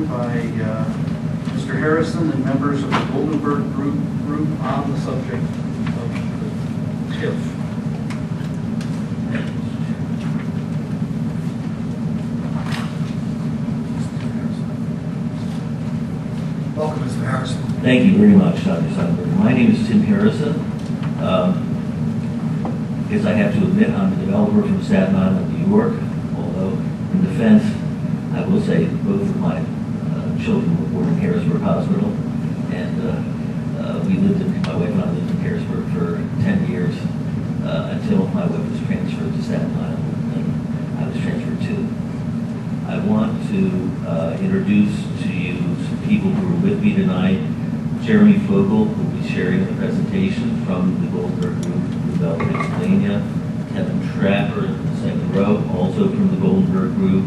presented by Mr. Harrison and members of the Goldenberg group on the subject of the TIF. Welcome, Mr. Harrison. Thank you very much, Dr. Sundberg. My name is Tim Harrison. As I have to admit, I'm a developer from Staten Island, New York, although in defense, I will say both of my children were born in Harrisburg Hospital, and my wife and I lived in Harrisburg for 10 years until my wife was transferred to Staten Island, and I was transferred too. I want to introduce to you some people who are with me tonight. Jeremy Fogel will be sharing the presentation from the Goldenberg Group of Bell, Pennsylvania. Kevin Trapper in the second row, also from the Goldenberg Group.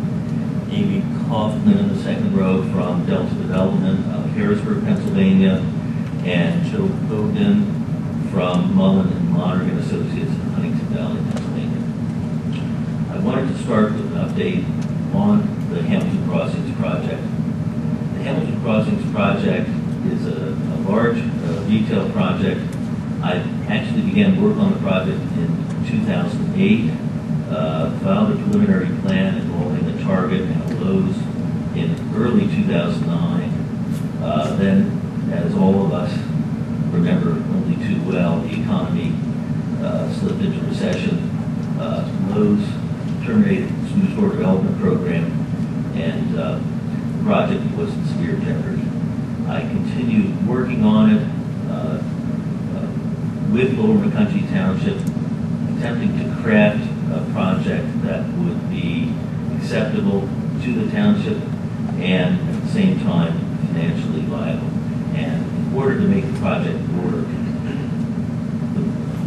Amy Kaufman in the second row from Delta Development of Harrisburg, Pennsylvania. And Joe Hogan from Mullen and Lonergan Associates in Huntington Valley, Pennsylvania. I wanted to start with an update on the Hamilton Crossings project. The Hamilton Crossings project is a large retail project. I actually began work on the project in 2008, filed a preliminary plan involving a Target and a Lowe's in early 2009. Then, as all of us remember only too well, the economy slipped into recession. Lowe's terminated its new store development program, and the project was in severe jeopardy. I continued working on it with Lower Macungie Township, attempting to craft a project that would be acceptable to the township and at the same time financially viable. And in order to make the project work, the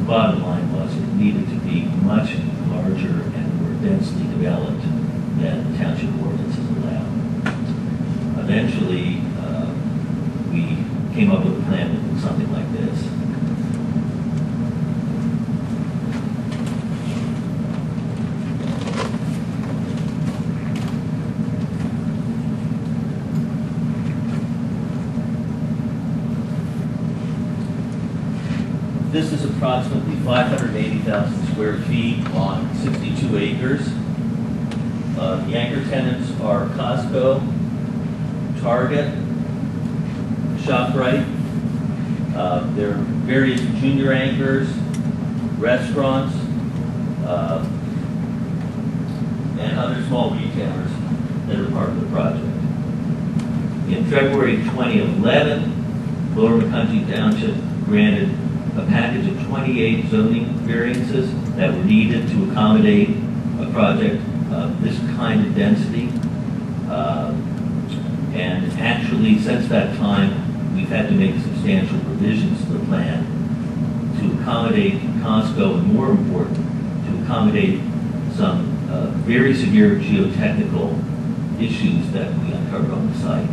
bottom line was it needed to be much larger and more densely developed than the township ordinances allow. Eventually, we came up with a plan that looked something like this. This is approximately 580,000 square feet on 62 acres. The anchor tenants are Costco, Target, ShopRite. There are various junior anchors, restaurants, and other small retailers that are part of the project. In February 2011, Lower Macungie Township granted a package of 28 zoning variances that were needed to accommodate a project of this kind of density. And actually, since that time, we've had to make substantial revisions to the plan to accommodate Costco, and more important, to accommodate some very severe geotechnical issues that we uncovered on the site.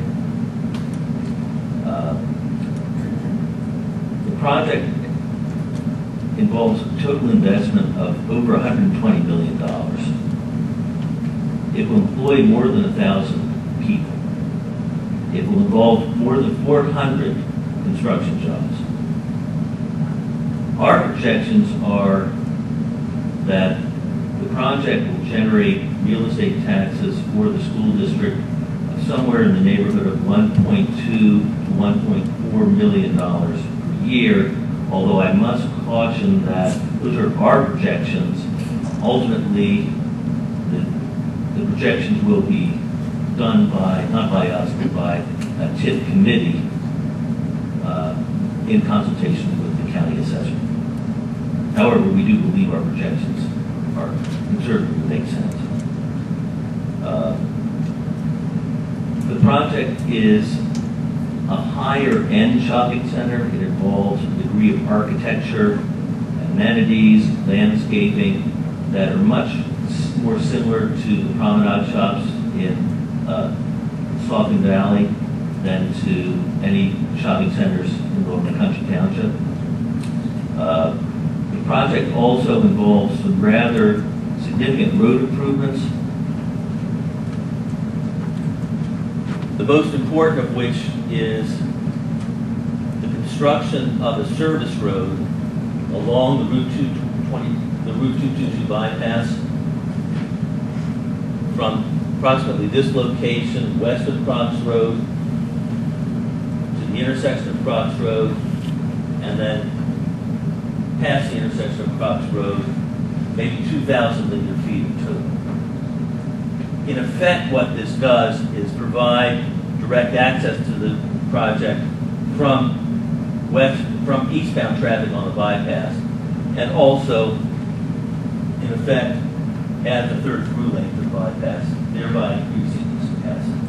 The project involves a total investment of over $120 million. It will employ more than 1,000 people. It will involve more than 400 construction jobs. Our projections are that the project will generate real estate taxes for the school district of somewhere in the neighborhood of $1.2 to $1.4 million per year, although I must caution that those are our projections. Ultimately, the projections will be done by, not by us, but by a TIF committee in consultation with the county assessor. However, we do believe our projections are conservative and make sense. The project is a higher-end shopping center. It involves a degree of architecture, amenities, landscaping that are much more similar to the promenade shops in Saucon Valley than to any shopping centers in Lower Macungie Township. The project also involves some rather significant road improvements. the most important of which is the construction of a service road along the Route 222 bypass from approximately this location, west of Crocs Road, to the intersection of Crocs Road, and then past the intersection of Crocs Road, maybe 2,000 linear feet in total. In effect, what this does is provide direct access to the project from eastbound traffic on the bypass, and also, in effect, add the third through lane to the bypass, thereby increasing its capacity.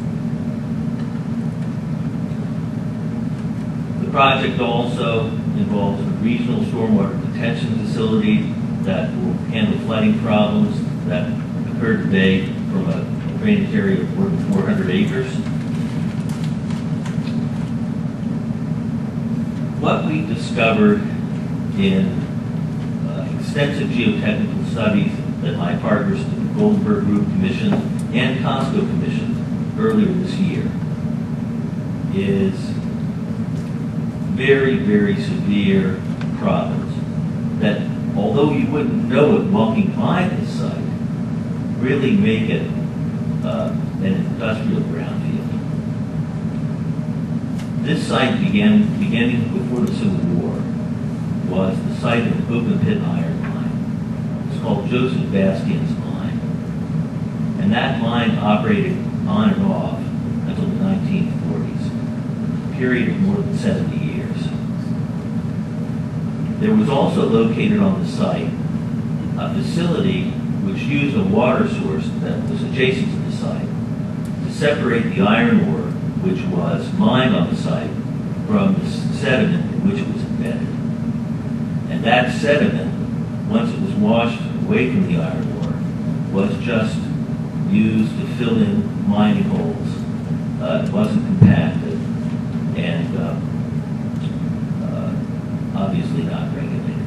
The project also involves a regional stormwater detention facility that will handle flooding problems that occur today from a drainage area of more than 400 acres. What we discovered in extensive geotechnical studies that my partners, the Goldenberg Group Commission and Costco Commission earlier this year, is very, very severe problems that, although you wouldn't know it walking by this site, really make it an industrial brownfield. This site beginning before the Civil War, was the site of an open pit iron mine. It's called Joseph Bastian's mine. And that mine operated on and off until the 1940s, a period of more than 70 years. There was also located on the site a facility which used a water source that was adjacent to the site to separate the iron ore, which was mined on the site, from the sediment in which it was embedded. And that sediment, once it was washed away from the iron ore, was just used to fill in mining holes. It wasn't compacted, and obviously not regulated.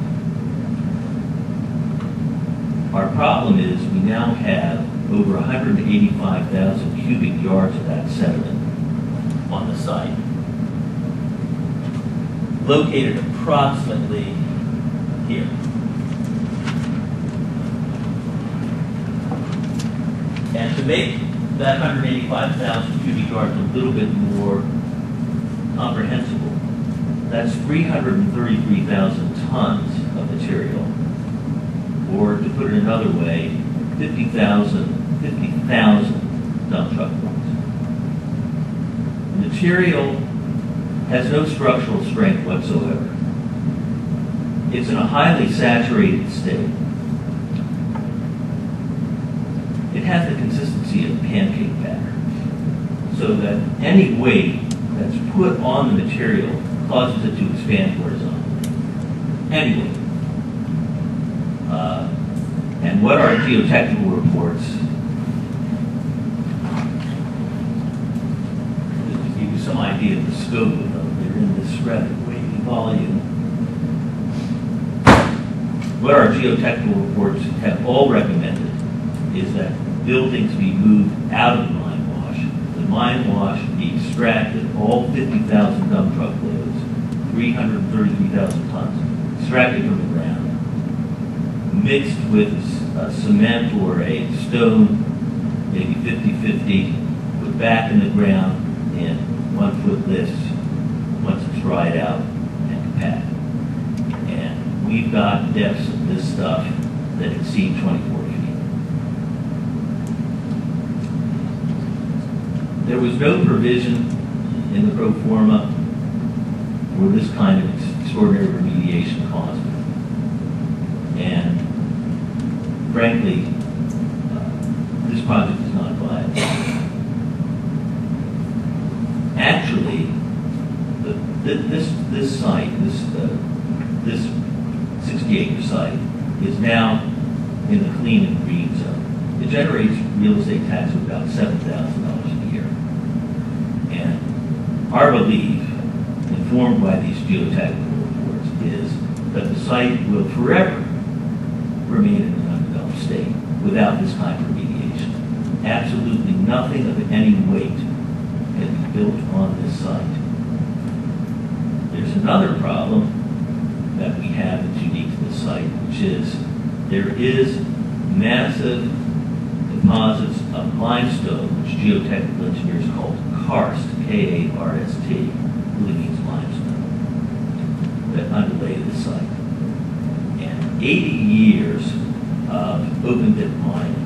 Our problem is we now have over 185,000 cubic yards of that sediment on the site, located approximately here. And to make that 185,000 cubic yards a little bit more comprehensible, that's 333,000 tons of material, or to put it another way, 50,000 dump truck loads. The material has no structural strength whatsoever. It's in a highly saturated state. It has the consistency of pancake batter, so that any weight that's put on the material causes it to expand horizontally. Anyway, and what our geotechnical reports, to give you some idea of the scope of them, they're in this rather weighty volume. What our geotechnical reports have all recommended is that buildings be moved out of the mine wash. The mine wash be extracted, all 50,000 dump truck loads, 333,000 tons, extracted from the ground, mixed with cement or a stone, maybe 50-50, put back in the ground in 1 foot lifts once it's dried out and compacted. And we've got depths of this stuff that exceed 24 feet. There was no provision in the pro forma for this kind of extraordinary remediation cost. And frankly, this project is not viable. Actually, this site, this 60-acre site, is now in the clean and green zone. It generates real estate tax of about $7,000 a year. And our belief, informed by these geotechnical reports, is that the site will forever remain in an undeveloped state without this kind of remediation. Absolutely nothing of any weight can be built on this site. There's another problem that we have that's unique to this site, which is there is massive deposits of limestone, which geotechnical engineers call karst, K-A-R-S-T, really means limestone, that underlay this site. And 80 years of open pit mining,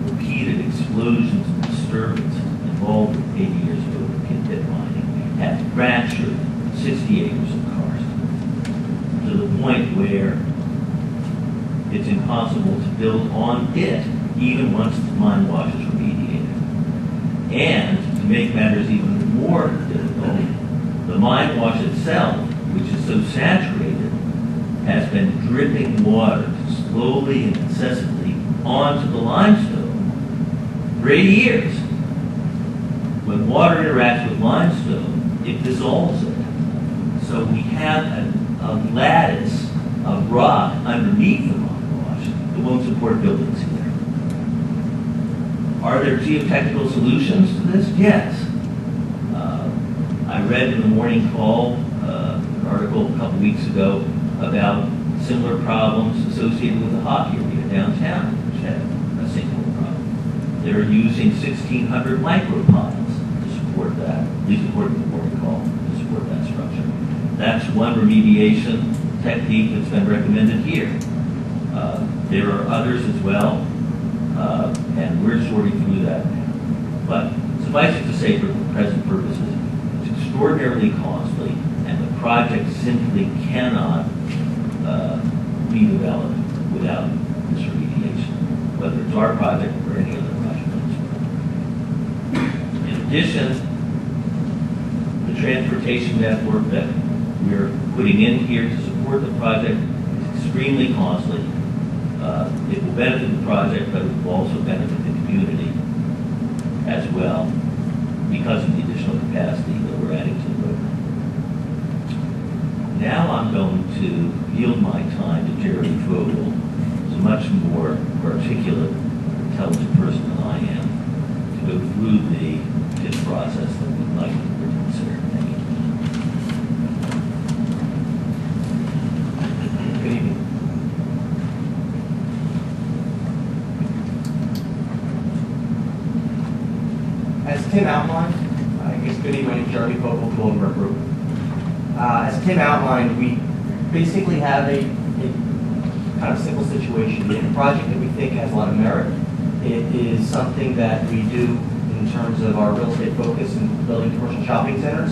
repeated explosions and disturbance involved with 80 years of open pit mining, have fractured 60 acres of karst to the point where it's impossible to build on it even once the mine wash is remediated. And to make matters even more difficult, the mine wash itself, which is so saturated, has been dripping water slowly and incessantly onto the limestone for 80 years. When water interacts with limestone, it dissolves it. So we have a lattice of rock underneath the mine wash that won't support buildings here. Are there geotechnical solutions to this? Yes. I read in the Morning Call an article a couple weeks ago about similar problems associated with the hockey arena downtown, which had a sinkhole problem. They're using 1,600 micropiles to support that, at least according to the Morning Call, to support that structure. That's one remediation technique that's been recommended here. There are others as well, and we're sorting through that now. But suffice it to say, for present purposes, it's extraordinarily costly, and the project simply cannot be developed without this remediation, whether it's our project or any other project. In addition, the transportation network that we're putting in here to support the project is extremely costly. It will benefit the project, but it will also benefit the community as well because of the additional capacity that we're adding to the road. Now I'm going to yield my time to Jerry Vogel, who's a much more articulate, intelligent person than I am, to go through the TIF process that we'd like to consider. Thank you. Good evening. As Tim outlined, I guess good evening, Jeremy Vogel, Goldenberg Group. As Tim outlined, we basically have a kind of simple situation. We have a project that we think has a lot of merit. It is something that we do in terms of our real estate focus in building commercial shopping centers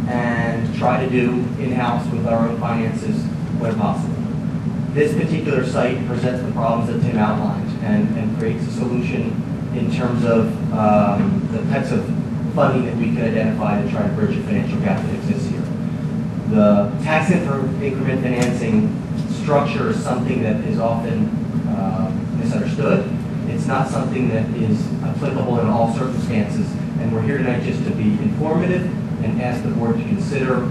and try to do in-house with our own finances when possible. This particular site presents the problems that Tim outlined and creates a solution in terms of the types of funding that we can identify to try to bridge a financial gap that exists here. The tax increment financing structure is something that is often misunderstood. It's not something that is applicable in all circumstances, and we're here tonight just to be informative and ask the board to consider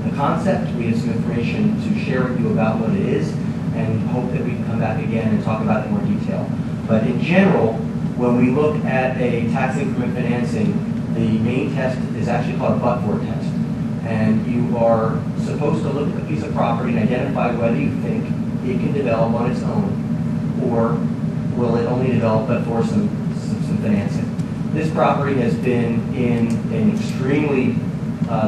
the concept. We have some information to share with you about what it is, and hope that we can come back again and talk about it in more detail. But in general, when we look at a tax increment financing, the main test is actually called a but-for test. And you are supposed to look at the piece of property and identify whether you think it can develop on its own, or will it only develop but for some financing. This property has been in an extremely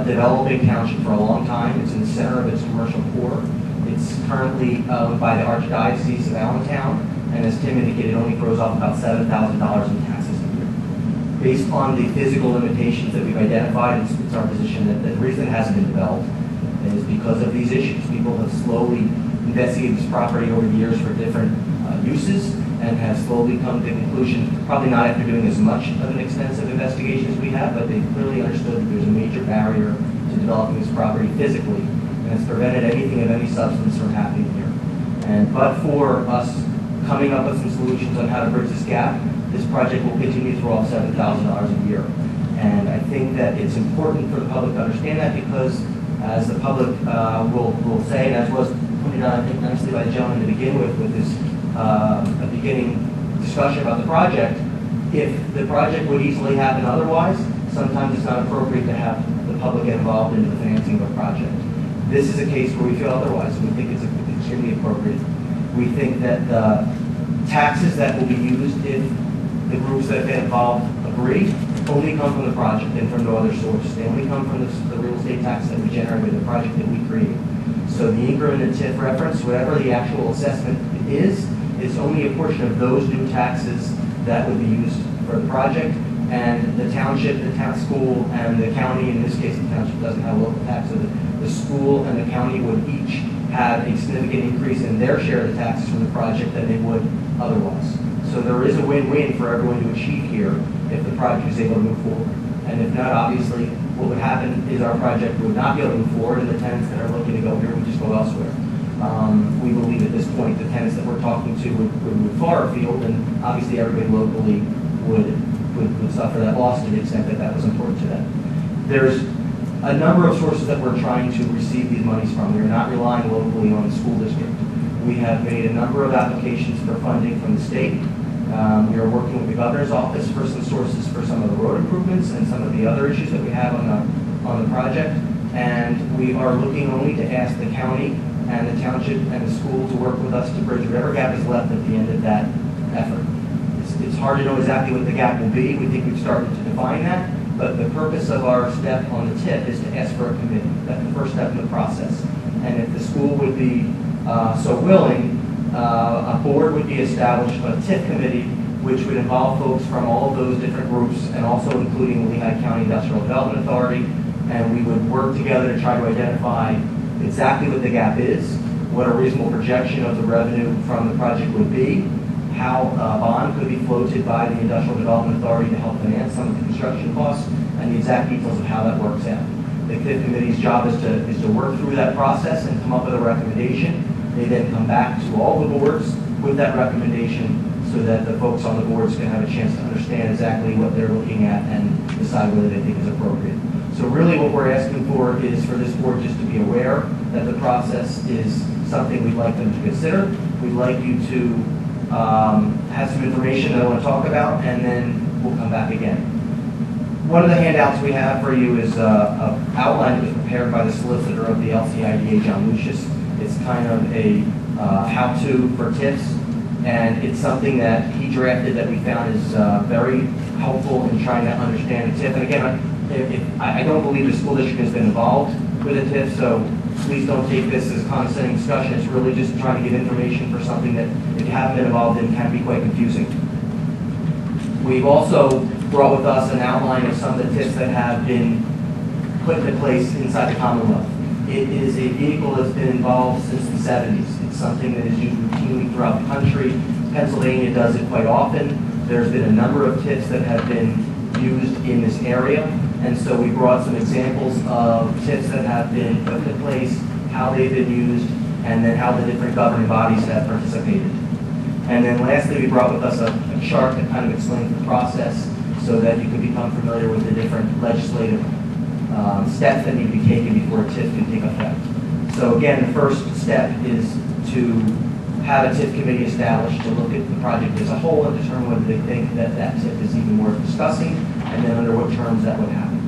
developing township for a long time. It's in the center of its commercial core. It's currently owned by the Archdiocese of Allentown, and as Tim indicated, it only throws off about $7,000 in taxes a year. Based on the physical limitations that we've identified, it's our position that the reason it hasn't been developed is because of these issues. People have slowly investigated this property over the years for different uses and have slowly come to the conclusion, probably not after doing as much of an extensive investigation as we have, but they clearly understood that there's a major barrier to developing this property physically, and it's prevented anything of any substance from happening here. And but for us coming up with some solutions on how to bridge this gap, this project will continue to throw off $7,000 a year. And I think that it's important for the public to understand that, because as the public will say, and as was pointed out, I think nicely by the gentleman to begin with this beginning discussion about the project, if the project would easily happen otherwise, sometimes it's not appropriate to have the public get involved in the financing of a project. This is a case where we feel otherwise. We think it's extremely appropriate. We think that the taxes that will be used if the groups that get involved agree only come from the project and from no other source. They only come from the real estate tax that we generate with the project that we create. So the increment and TIF reference, whatever the actual assessment is, it's only a portion of those new taxes that would be used for the project. And the township, the town school, and the county, in this case the township doesn't have a local tax, so the school and the county would each have a significant increase in their share of the taxes from the project than they would otherwise. So there is a win-win for everyone to achieve here if the project is able to move forward. And if not, obviously, what would happen is our project would not be able to move forward, and the tenants that are looking to go here would just go elsewhere. We believe at this point the tenants that we're talking to would move far afield, and obviously everybody locally would suffer that loss to the extent that that was important to them. There's a number of sources that we're trying to receive these monies from. We're not relying locally on the school district. We have made a number of applications for funding from the state. We are working with the governor's office for some sources for some of the road improvements and some of the other issues that we have on the project. And we are looking only to ask the county and the township and the school to work with us to bridge whatever gap is left at the end of that effort. It's hard to know exactly what the gap will be. We think we've started to define that. But the purpose of our step on the TIF is to ask for a committee. That's the first step in the process. And if the school would be so willing, a board would be established, a TIF committee, which would involve folks from all of those different groups and also including the Lehigh County Industrial Development Authority. And we would work together to try to identify exactly what the gap is, what a reasonable projection of the revenue from the project would be, how a bond could be floated by the Industrial Development Authority to help finance some of the construction costs, and the exact details of how that works out. The TIF committee's job is to work through that process and come up with a recommendation. They then come back to all the boards with that recommendation so that the folks on the boards can have a chance to understand exactly what they're looking at and decide whether they think is appropriate. So really what we're asking for is for this board just to be aware that the process is something we'd like them to consider. We'd like you to have some information that I want to talk about, and then we'll come back again. One of the handouts we have for you is an outline that was prepared by the solicitor of the LCIDA, John Lucius. It's kind of a how-to for TIFs, and it's something that he drafted that we found is very helpful in trying to understand a TIF. And again, I don't believe the school district has been involved with a TIF, so please don't take this as condescending discussion. It's really just trying to give information for something that, if you haven't been involved in, can be quite confusing. We've also brought with us an outline of some of the TIFs that have been put into place inside the Commonwealth. It is a vehicle that's been involved since the 70s. It's something that is used routinely throughout the country. Pennsylvania does it quite often. There's been a number of TIFs that have been used in this area. And so we brought some examples of TIFs that have been put into place, how they've been used, and then how the different governing bodies have participated. And then lastly, we brought with us a chart that kind of explains the process so that you can become familiar with the different legislative steps that need to be taken before a TIF can take effect. So again, the first step is to have a TIF committee established to look at the project as a whole and determine whether they think that that TIF is even worth discussing, and then under what terms that would happen.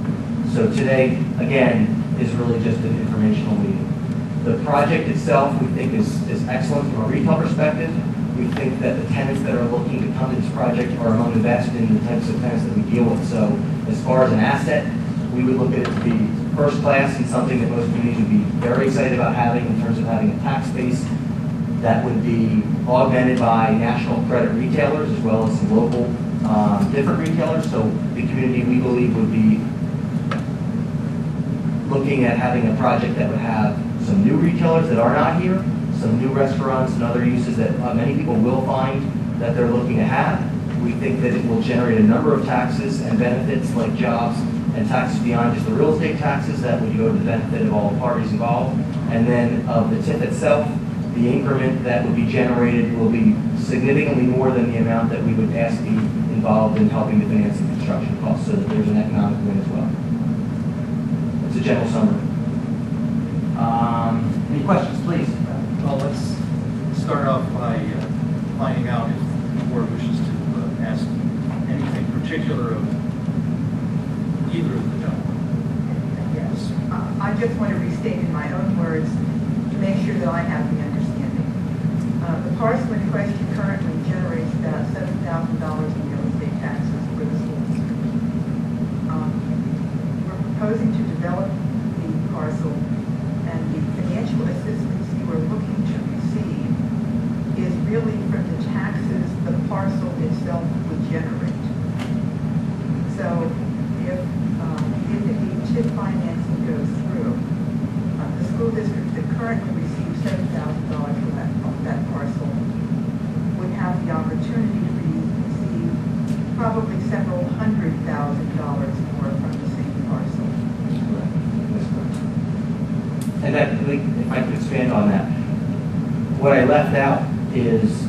So today, again, is really just an informational meeting. The project itself, we think, is excellent from a retail perspective. We think that the tenants that are looking to come to this project are among the best in the types of tenants that we deal with. So as far as an asset, we would look at it to be first class and something that most communities would be very excited about having in terms of having a tax base that would be augmented by national credit retailers as well as some local different retailers. So the community, we believe, would be looking at having a project that would have some new retailers that are not here, some new restaurants and other uses that many people will find that they're looking to have. We think that it will generate a number of taxes and benefits like jobs and taxes beyond just the real estate taxes that would go to the benefit of all the parties involved. And then of the TIF itself, the increment that would be generated will be significantly more than the amount that we would ask be involved in helping to finance the construction costs, so that there's an economic win as well. It's a general summary. Any questions, please? Well, let's start off by finding out if the board wishes to ask anything particular of Either of the gentlemen. Yes. I just want to restate in my own words to make sure that I have the understanding. The parcel in question currently generates about $7,000 in real estate taxes for the school district. We're proposing to develop the parcel, and the financial assistance you are looking to receive is really from the taxes the parcel itself would generate. So if indeed TIF financing goes through, the school district that currently receives $7,000 for that parcel would have the opportunity to receive probably several $100,000 more from the same parcel. And that, if I could expand on that, what I left out is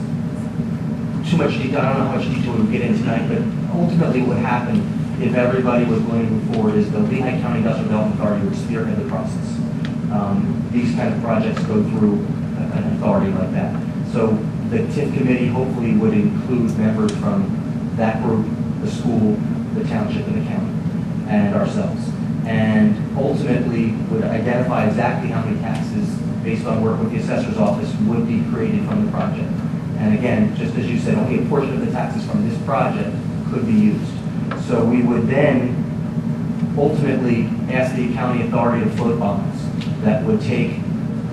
too much detail. I don't know how much detail we'll get in tonight, but ultimately what happened if everybody was going to move forward is the Lehigh County Industrial Development Authority would spearhead the process. These kind of projects go through an authority like that. So the TIF committee hopefully would include members from that group, the school, the township, and the county, and ourselves. And ultimately would identify exactly how many taxes, based on work with the assessor's office, would be created from the project. And again, just as you said, only a portion of the taxes from this project could be used. So we would then ultimately ask the county authority to float bonds that would take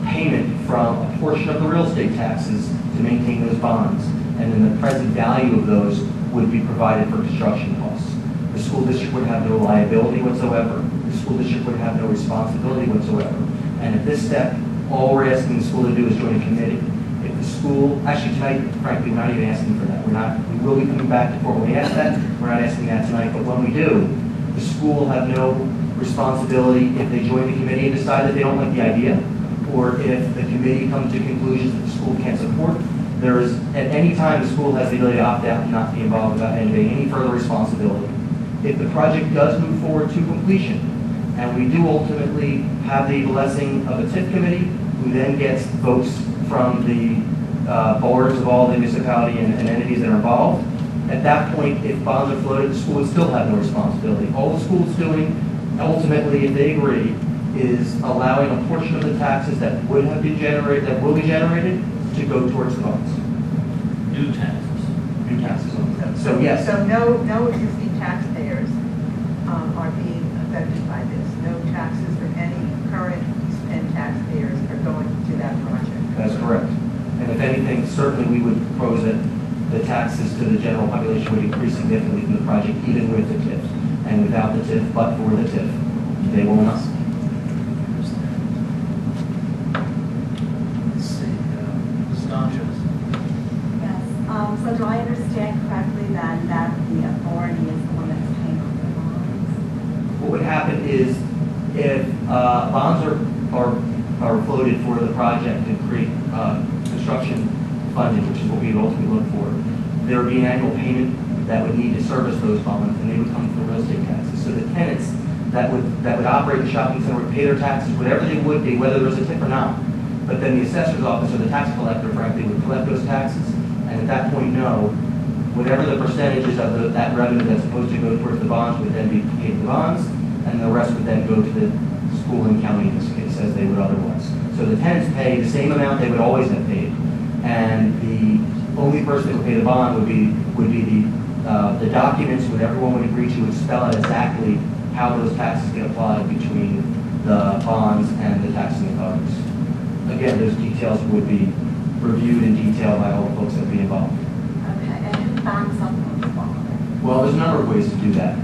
payment from a portion of the real estate taxes to maintain those bonds. And then the present value of those would be provided for construction costs. The school district would have no liability whatsoever. The school district would have no responsibility whatsoever. And at this step, all we're asking the school to do is join a committee. If the school, actually tonight, frankly, we're not even asking for that. We will be coming back to formally ask that. We're not asking that tonight, but when we do, the school will have no responsibility if they join the committee and decide that they don't like the idea, or if the committee comes to conclusions that the school can't support. There is, at any time, the school has the ability to opt out and not be involved without any further responsibility. If the project does move forward to completion, and we do ultimately have the blessing of a TIF committee, who then gets votes from the boards of all the municipality and entities that are involved, at that point, if bonds are floated, the school would still have no responsibility. All the school's doing, ultimately, if they agree, is allowing a portion of the taxes that would have been generated, that will be generated, to go towards the bonds. New taxes. New taxes. So yes. So no existing taxpayers are being affected by this. No taxes from any current East Penn taxpayers are going to that project. That's correct. And if anything, certainly we would propose that the taxes to the general population would increase significantly from the project, even with the TIF. And without the TIF, but for the TIF, they will not. Let's see, Ms. Sanchez. Yes, so do I understand correctly that the authority is the one that's paying off the bonds? What would happen is if bonds are floated for the project and create construction funding, which is what we would ultimately look for, there would be an annual payment that would need to service those bonds, and they would come from real estate taxes. So the tenants that would operate the shopping center would pay their taxes, whatever they would be, whether there was a TIF or not. But then the assessor's office or the tax collector, frankly, would collect those taxes, and at that point know whatever the percentages of that revenue that's supposed to go towards the bonds would then be paid to the bonds, and the rest would then go to the school and county in this case, as they would otherwise. So the tenants pay the same amount they would always have paid, and the only person that would pay the bond would be the documents when everyone would agree to would spell out exactly how those taxes get applied between the bonds and the taxing authorities. Again, those details would be reviewed in detail by all the folks that would be involved. Okay, and who backs up those bonds? Well, there's a number of ways to do that.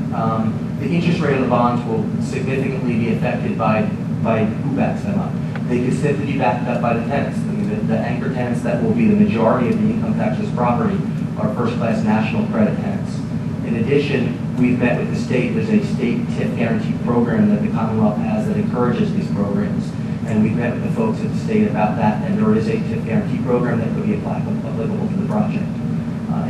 The interest rate of the bonds will significantly be affected by who backs them up. They could simply be backed up by the tenants. I mean, the anchor tenants that will be the majority of the income taxes property are first-class national credit tenants. In addition, we've met with the state. There's a state TIF guarantee program that the Commonwealth has that encourages these programs. And we've met with the folks at the state about that, and there is a TIF guarantee program that could be applicable to the project.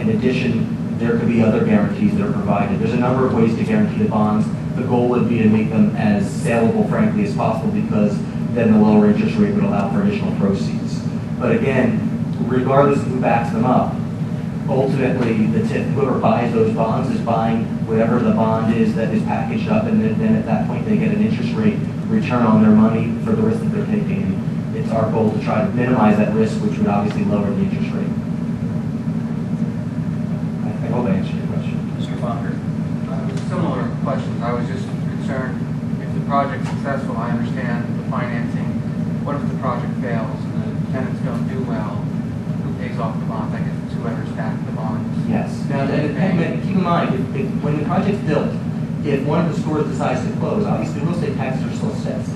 In addition, there could be other guarantees that are provided. There's a number of ways to guarantee the bonds. The goal would be to make them as saleable, frankly, as possible, because then the lower interest rate would allow for additional proceeds. But again, regardless of who backs them up, ultimately, whoever buys those bonds is buying whatever the bond is that is packaged up, and then at that point, they get an interest rate return on their money for the risk that they're taking. And it's our goal to try to minimize that risk, which would obviously lower the interest rate. I hope I answered your question. Mr. Fonker? Similar questions. I was just concerned if the project's successful, I understand the financing. What if the project fails and the tenants don't do well? Who pays off the bonds? I guess it's whoever stacked the bonds. Yes. Now, and keep in mind, when the project's built, if one of the stores decides to close, obviously real estate taxes are still assessed.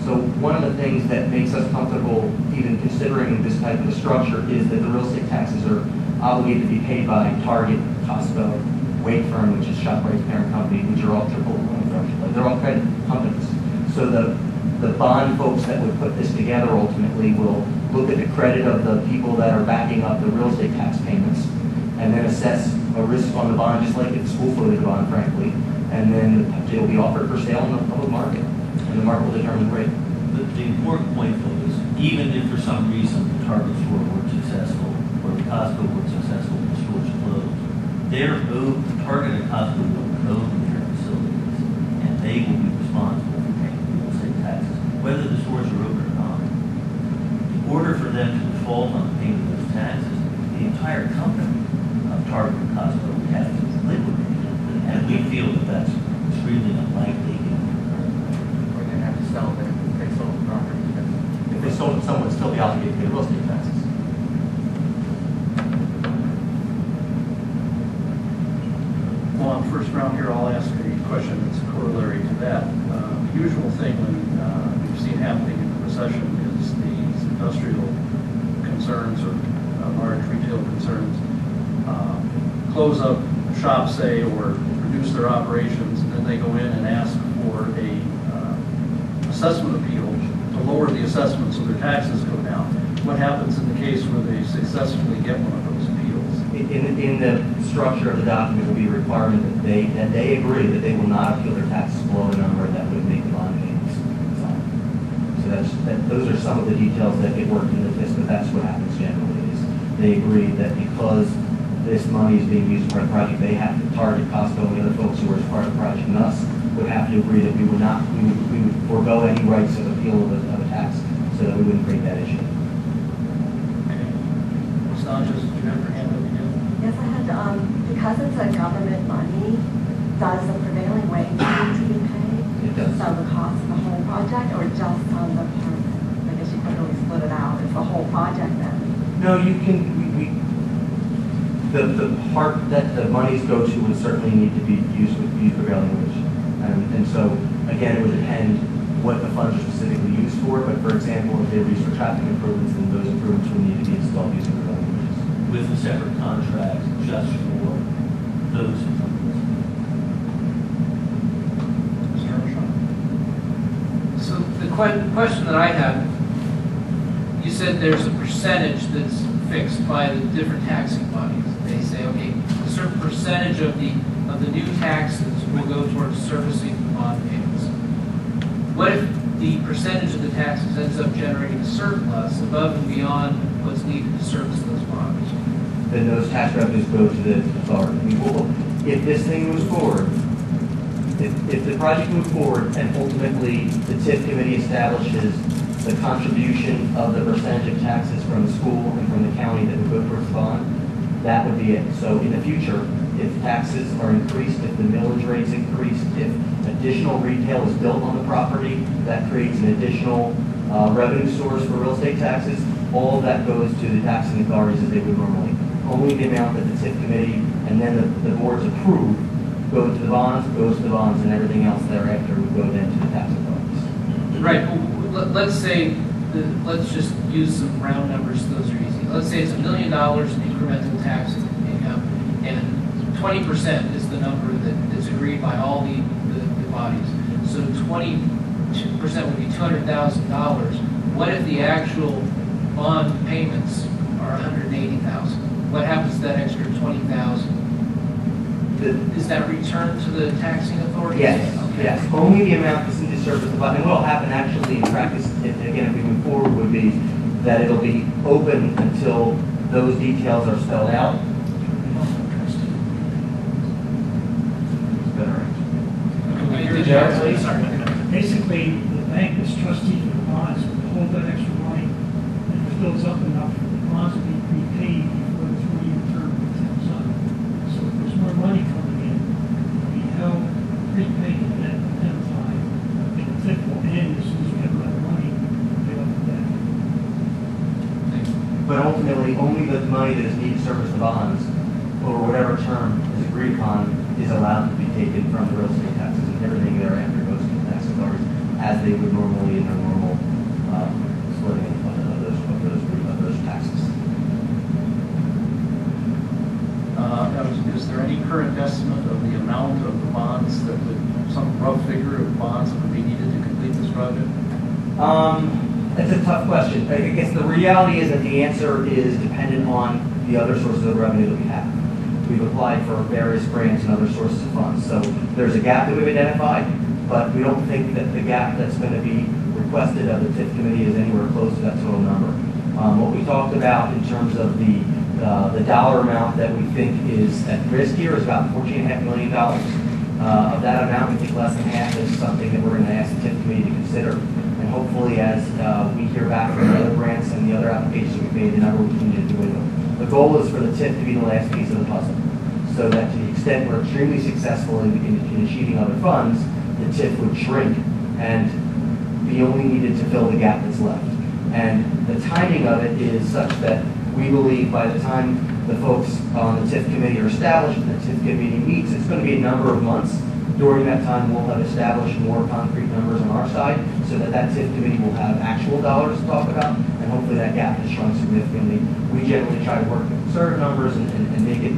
So one of the things that makes us comfortable even considering this type of a structure is that the real estate taxes are obligated to be paid by Target, Costco, Wakefern, which is ShopRite's parent company, which are all they're all credit companies. So the bond folks that would put this together ultimately will look at the credit of the people that are backing up the real estate tax payments and then assess a risk on the bond, just like the school floated bond, frankly. And then it'll be offered for sale in the public market, and the market will determine the rate. The important point, though, is even if for some reason the Target store weren't successful, or the Costco weren't successful, the stores closed, Target and Costco will own their facilities, and they will be responsible for paying real estate taxes, whether the stores are open or not. In order for them to default on the payment of those taxes, the entire company of Target and Costco would have to liquidate. And we feel that that's extremely unlikely. Or they have to sell it if they sold the property. If they sold it, someone would still be obligated to pay real estate taxes. Well, on first round here, I'll ask a question that's corollary to that. The usual thing when we've seen happening in the recession is these industrial concerns or large retail concerns close up shops, say, or reduce their operations, and then they go in and ask for a assessment appeal to lower the assessment so their taxes go down. What happens in the case where they successfully get one of those appeals? In the structure of the document will be a requirement that they agree that they will not appeal their taxes below a number that would make the bond payments. So those are some of the details that get worked into this, but that's what happens generally is they agree that because this money is being used for the project, they have to Target, Costco, and the other folks who are as part of the project, and us would have to agree that we would forego any rights of appeal of a tax so that we wouldn't create that issue. Ms. Sanchez, did you have your hand up again? Yes, I had, because it's a government money, does the prevailing wage need to be paid? It does. So the cost of the whole project, or just on the part? I guess you couldn't really split it out. It's the whole project then. No, you can, the part that the monies go to would certainly need to be used with prevailing wage. And so, again, it would depend what the funds are specifically used for, but for example, if they were used for traffic improvements, then those improvements would need to be installed using prevailing wages. With a separate contract just for those improvements. Mr. Armstrong? So the question that I have, you said there's a percentage that's fixed by the different taxing bodies. They say, okay, a certain percentage of the new taxes will go towards servicing the bond payments. What if the percentage of the taxes ends up generating a surplus above and beyond what's needed to service those bonds? Then those tax revenues go to the authority. If this thing moves forward, if the project moves forward and ultimately the TIF committee establishes the contribution of the percentage of taxes from the school and from the county that would go towards the bond, that would be it. So in the future, if taxes are increased, if the millage rates increased, if additional retail is built on the property, that creates an additional revenue source for real estate taxes, all of that goes to the taxing authorities as they would normally. Only the amount that the TIF committee and then the boards approve goes to the bonds, and everything else thereafter would go then to the tax authorities. Right. Well, let's say, let's just use some round numbers. Those are easy. Let's say it's $1 million in incremental tax income, and 20% is the number that is agreed by all the bodies. So 22% would be $200,000. What if the actual bond payments are $180,000? What happens to that extra $20,000? Is that returned to the taxing authorities? Yes, Okay. yes. Only the amount that's in the service of the bond. And what will happen actually in practice, if we move forward, would be that it'll be open until those details are spelled out. Jared, please. Sorry. Basically, the bank is trustee for the bonds, will hold that extra money, and if it fills up enough, the bonds will be repaid before the 3-year term comes up. So if there's more money coming in, we held prepaid at that time. The TIF will end as soon as we have enough money to pay off the debt. But ultimately, only the money that is needed to service the bonds over whatever term is agreed upon is allowed to be taken from the real estate taxes, and everything thereafter goes to the tax authorities as they would normally in their normal splitting of those taxes. Is there any current estimate of the amount of the bonds that would, some rough figure of bonds that would be needed to complete this project? That's a tough question. I guess the reality is that the answer is dependent on the other sources of revenue that we have. We've applied for various grants and other sources of funds. So there's a gap that we've identified, but we don't think that the gap that's going to be requested of the TIF committee is anywhere close to that total number. What we talked about in terms of the dollar amount that we think is at risk here is about $14.5 million. Of that amount, we think less than half is something that we're going to ask the TIF committee to consider. And hopefully, as we hear back from the other grants and the other applications we've made, the number will continue to dwindle. The goal is for the TIF to be the last piece of the puzzle, so that to the extent we're extremely successful in achieving other funds, the TIF would shrink and be only needed to fill the gap that's left. And the timing of it is such that we believe by the time the folks on the TIF committee are established and the TIF committee meets, it's going to be a number of months. During that time, we'll have established more concrete numbers on our side so that that TIF committee will have actual dollars to talk about, and hopefully that gap has shrunk significantly. We generally try to work with conservative numbers and make it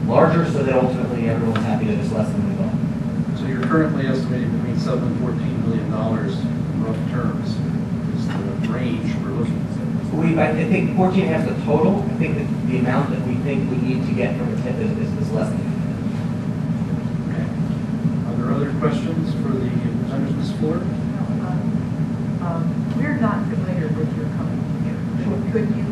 larger so that ultimately everyone's happy that it's less than we thought. So you're currently estimating between $7 and $14 million in rough terms is the range we're looking at. I think 14 has the total. I think that the amount that we think we need to get from the TIF is less than that. Okay. Are there other questions for the presenters on this floor? We're not familiar with your company here. Could you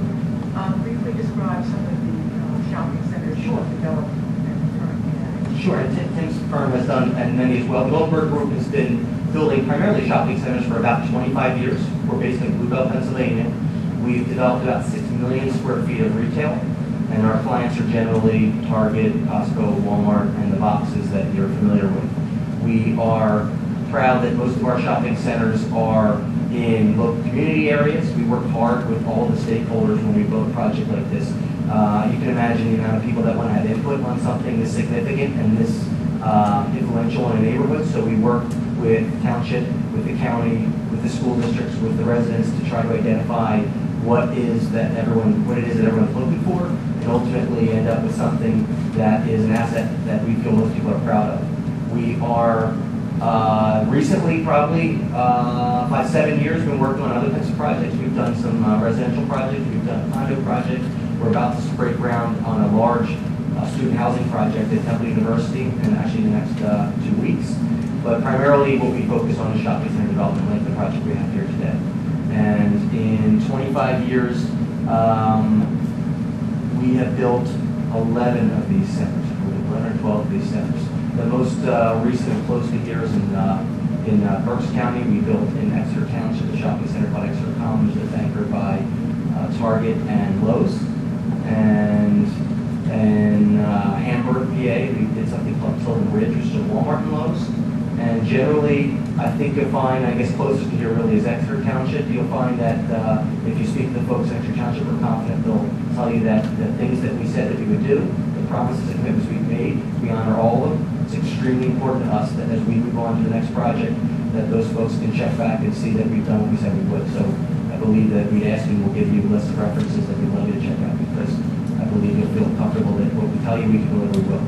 briefly describe some of the shopping centers you have developed and currently have? Sure. Tim's firm has done, and many as well. The Goldberg Group has been building primarily shopping centers for about 25 years. We're based in Bluebell, Pennsylvania. We've developed about 6 million square feet of retail, and our clients are generally Target, Costco, Walmart, and the boxes that you're familiar with. We are proud that most of our shopping centers are in local community areas. We work hard with all the stakeholders when we build a project like this. You can imagine the amount of people that want to have input on something this significant and this influential in a neighborhood. So we work with township, with the county, with the school districts, with the residents to try to identify what it is that everyone's looking for, and ultimately end up with something that is an asset that we feel most people are proud of. We are recently, probably 5-7 years, been working on other types of projects. We've done some residential projects, we've done condo projects. We're about to break ground on a large student housing project at Temple University in actually the next 2 weeks. But primarily what we focus on is shopping center development, like the project we have here today. And in 25 years, we have built 11 of these centers, 11 or 12 of these centers. The most recent and close to here is in Berks County. We built in Exeter Township a shopping center called Exeter Commons that's anchored by Target and Lowe's. And in Hamburg, PA, we did something called Tilden Ridge, which is a Walmart and Lowe's. And generally, I think you'll find, I guess closest to here really is Exeter Township. You'll find that if you speak to the folks at Exeter Township, we're confident they'll tell you that the things that we said that we would do, the promises and commitments we've made, we honor all of them. It's extremely important to us that as we move on to the next project, that those folks can check back and see that we've done what we said we would. So I believe that we'd ask you, we'll give you a list of references that we'd love you to check out, because I believe you'll feel comfortable that what we tell you we can deliver, we will.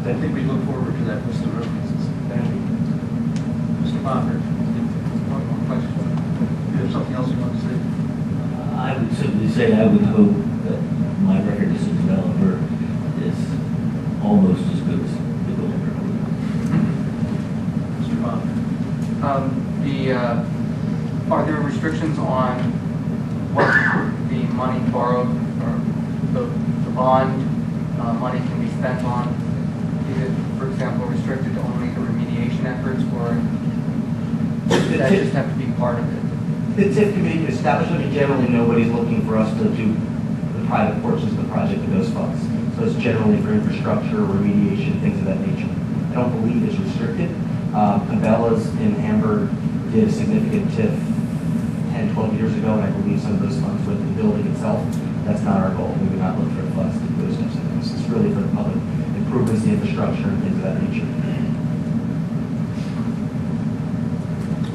I think we look forward to that list of references. Thank you. Mr. Bonner, one more question. Do you have something else you want to say? I would simply say I would hope that my record as a developer is almost as good as the Goldberg Group. Mr. Bonner. Are there restrictions on what the money borrowed or the bond money can be spent on? Is it, for example, restricted to only the remediation efforts, or does that just have to be part of it? The TIF committee can establish, I mean, generally nobody's looking for us to do the private portions of the project with those funds. So it's generally for infrastructure, remediation, things of that nature. I don't believe it's restricted. Cabela's in Hamburg did a significant TIF 10, 12 years ago, and I believe some of those funds went to the building itself. That's not our goal. We would not look for the funds to do those types of things. It's really for the public improvements, the infrastructure, and things of that nature.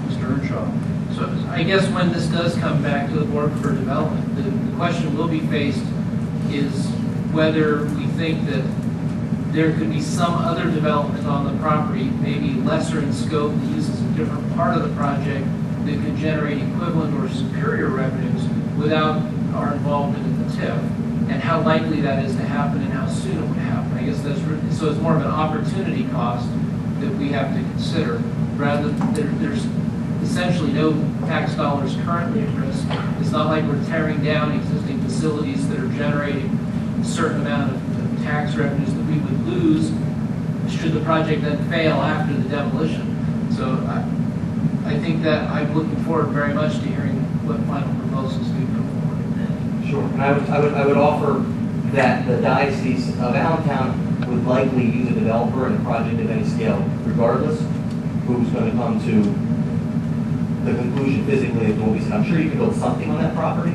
Mr. Earnshaw. So I guess when this does come back to the board for development, the question will be faced is whether we think that there could be some other development on the property, maybe lesser in scope, that uses a different part of the project that could generate equivalent or superior revenues without our involvement in the TIF, and how likely that is to happen and how soon it would happen. I guess that's, so it's more of an opportunity cost that we have to consider, rather than there's essentially no tax dollars currently at risk. It's not like we're tearing down existing facilities that are generating a certain amount of tax revenues that we would lose should the project then fail after the demolition. So I think that I'm looking forward very much to hearing what final proposals we come forward. Sure, and I would offer that the Diocese of Allentown would likely use a developer in a project of any scale, regardless who's going to come to the conclusion physically of what we said. I'm sure you can build something on that property.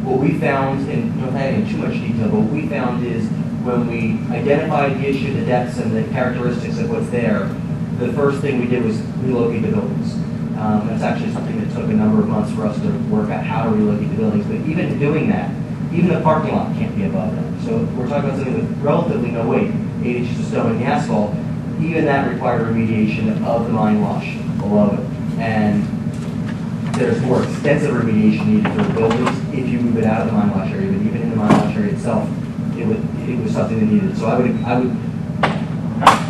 What we found, and not adding too much detail, but what we found is when we identified the issue, the depths, and the characteristics of what's there, the first thing we did was relocate the buildings. That's actually something that took a number of months for us to work out how to relocate the buildings. But even doing that, even the parking lot can't be above that. So we're talking about something with relatively no weight, 8 inches of stone in the asphalt. Even that required remediation of the mine wash below it. And there's more extensive remediation needed for the buildings if you move it out of the mine wash area. But even in the mine wash area itself, it was something that needed. So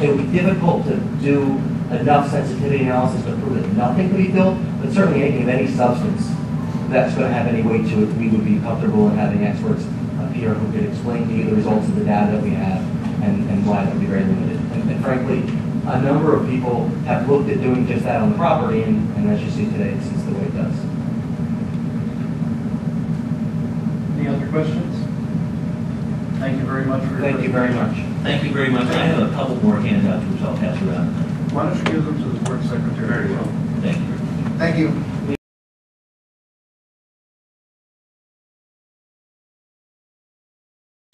it would be difficult to do enough sensitivity analysis to prove that nothing could be built, but certainly anything of any substance that's going to have any weight to it, we would be comfortable in having experts up here who could explain to you the results of the data that we have and why that would be very limited. And frankly, a number of people have looked at doing just that on the property, and as you see today, it's the way it does. Any other questions? Thank you very much for your Thank you very much. Thank you very much. I have a couple more handouts which I'll pass around. Why don't you give them to the board secretary? Very well. Thank you. Thank you.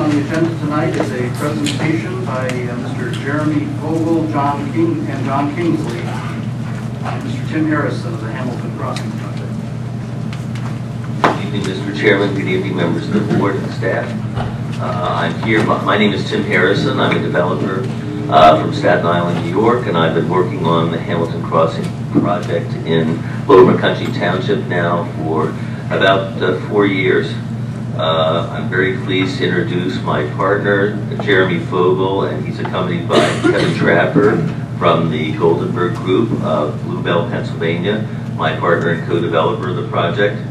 On the agenda tonight is a presentation by Mr. Jeremy Vogel, John Kingsley, and Mr. Tim Harris of the Hamilton Crossing Project. Good evening, Mr. Chairman. Good evening, members of the board and staff. I'm here. My name is Tim Harrison. I'm a developer from Staten Island, New York, and I've been working on the Hamilton Crossing project in Lower Macungie Township now for about 4 years. I'm very pleased to introduce my partner, Jeremy Vogel, and he's accompanied by Kevin Trapper from the Goldenberg Group of Bluebell, Pennsylvania, my partner and co-developer of the project.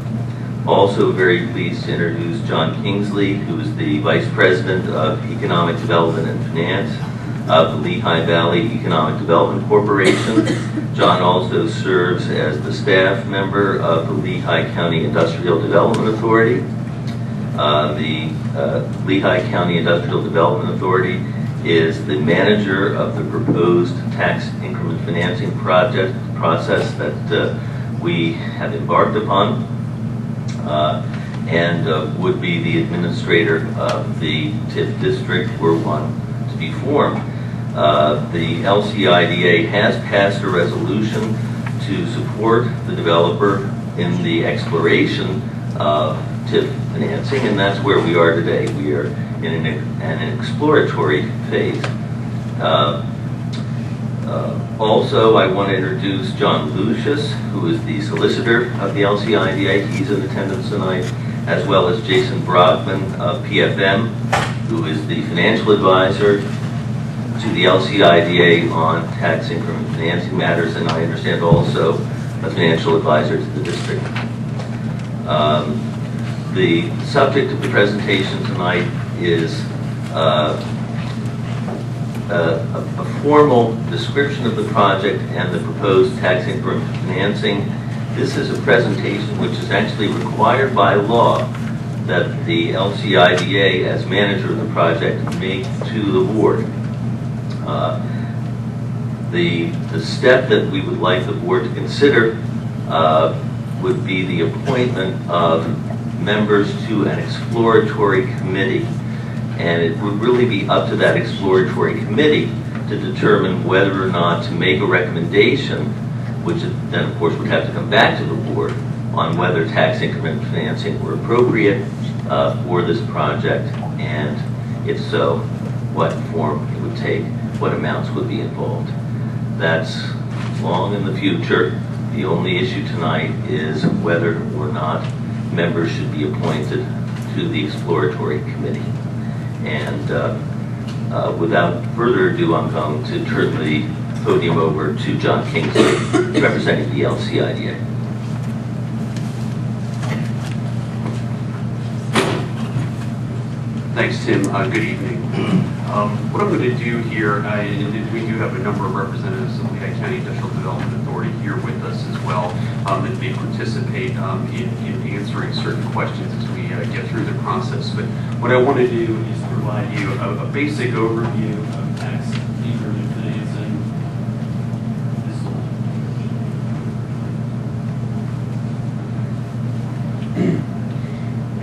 Also very pleased to introduce John Kingsley, who is the Vice President of Economic Development and Finance of the Lehigh Valley Economic Development Corporation. John also serves as the staff member of the Lehigh County Industrial Development Authority. The Lehigh County Industrial Development Authority is the manager of the proposed tax increment financing process that we have embarked upon, and would be the administrator of the TIF district were one to be formed. The LCIDA has passed a resolution to support the developer in the exploration of TIF financing, and that's where we are today. We are in an exploratory phase. Also, I want to introduce John Lucius, who is the solicitor of the LCIDA. He's in attendance tonight, as well as Jason Brockman of PFM, who is the financial advisor to the LCIDA on tax increment financing matters, and I understand also a financial advisor to the district. The subject of the presentation tonight is a a formal description of the project and the proposed tax increment financing. This is a presentation which is actually required by law that the LCIDA, as manager of the project, make to the board. The step that we would like the board to consider would be the appointment of members to an exploratory committee. And it would really be up to that exploratory committee to determine whether or not to make a recommendation, which then of course would have to come back to the board on whether tax increment financing were appropriate for this project, and if so, what form it would take, what amounts would be involved. That's long in the future. The only issue tonight is whether or not members should be appointed to the exploratory committee. And without further ado, I'm going to turn the podium over to John Kingsley, representing the LCIDA. Thanks, Tim. Good evening. What I'm going to do here, we do have a number of representatives of the Lehigh County Industrial Development Authority here with us as well that may participate in answering certain questions as we get through the process. But what I want to do is provide you a basic overview of tax increment financing.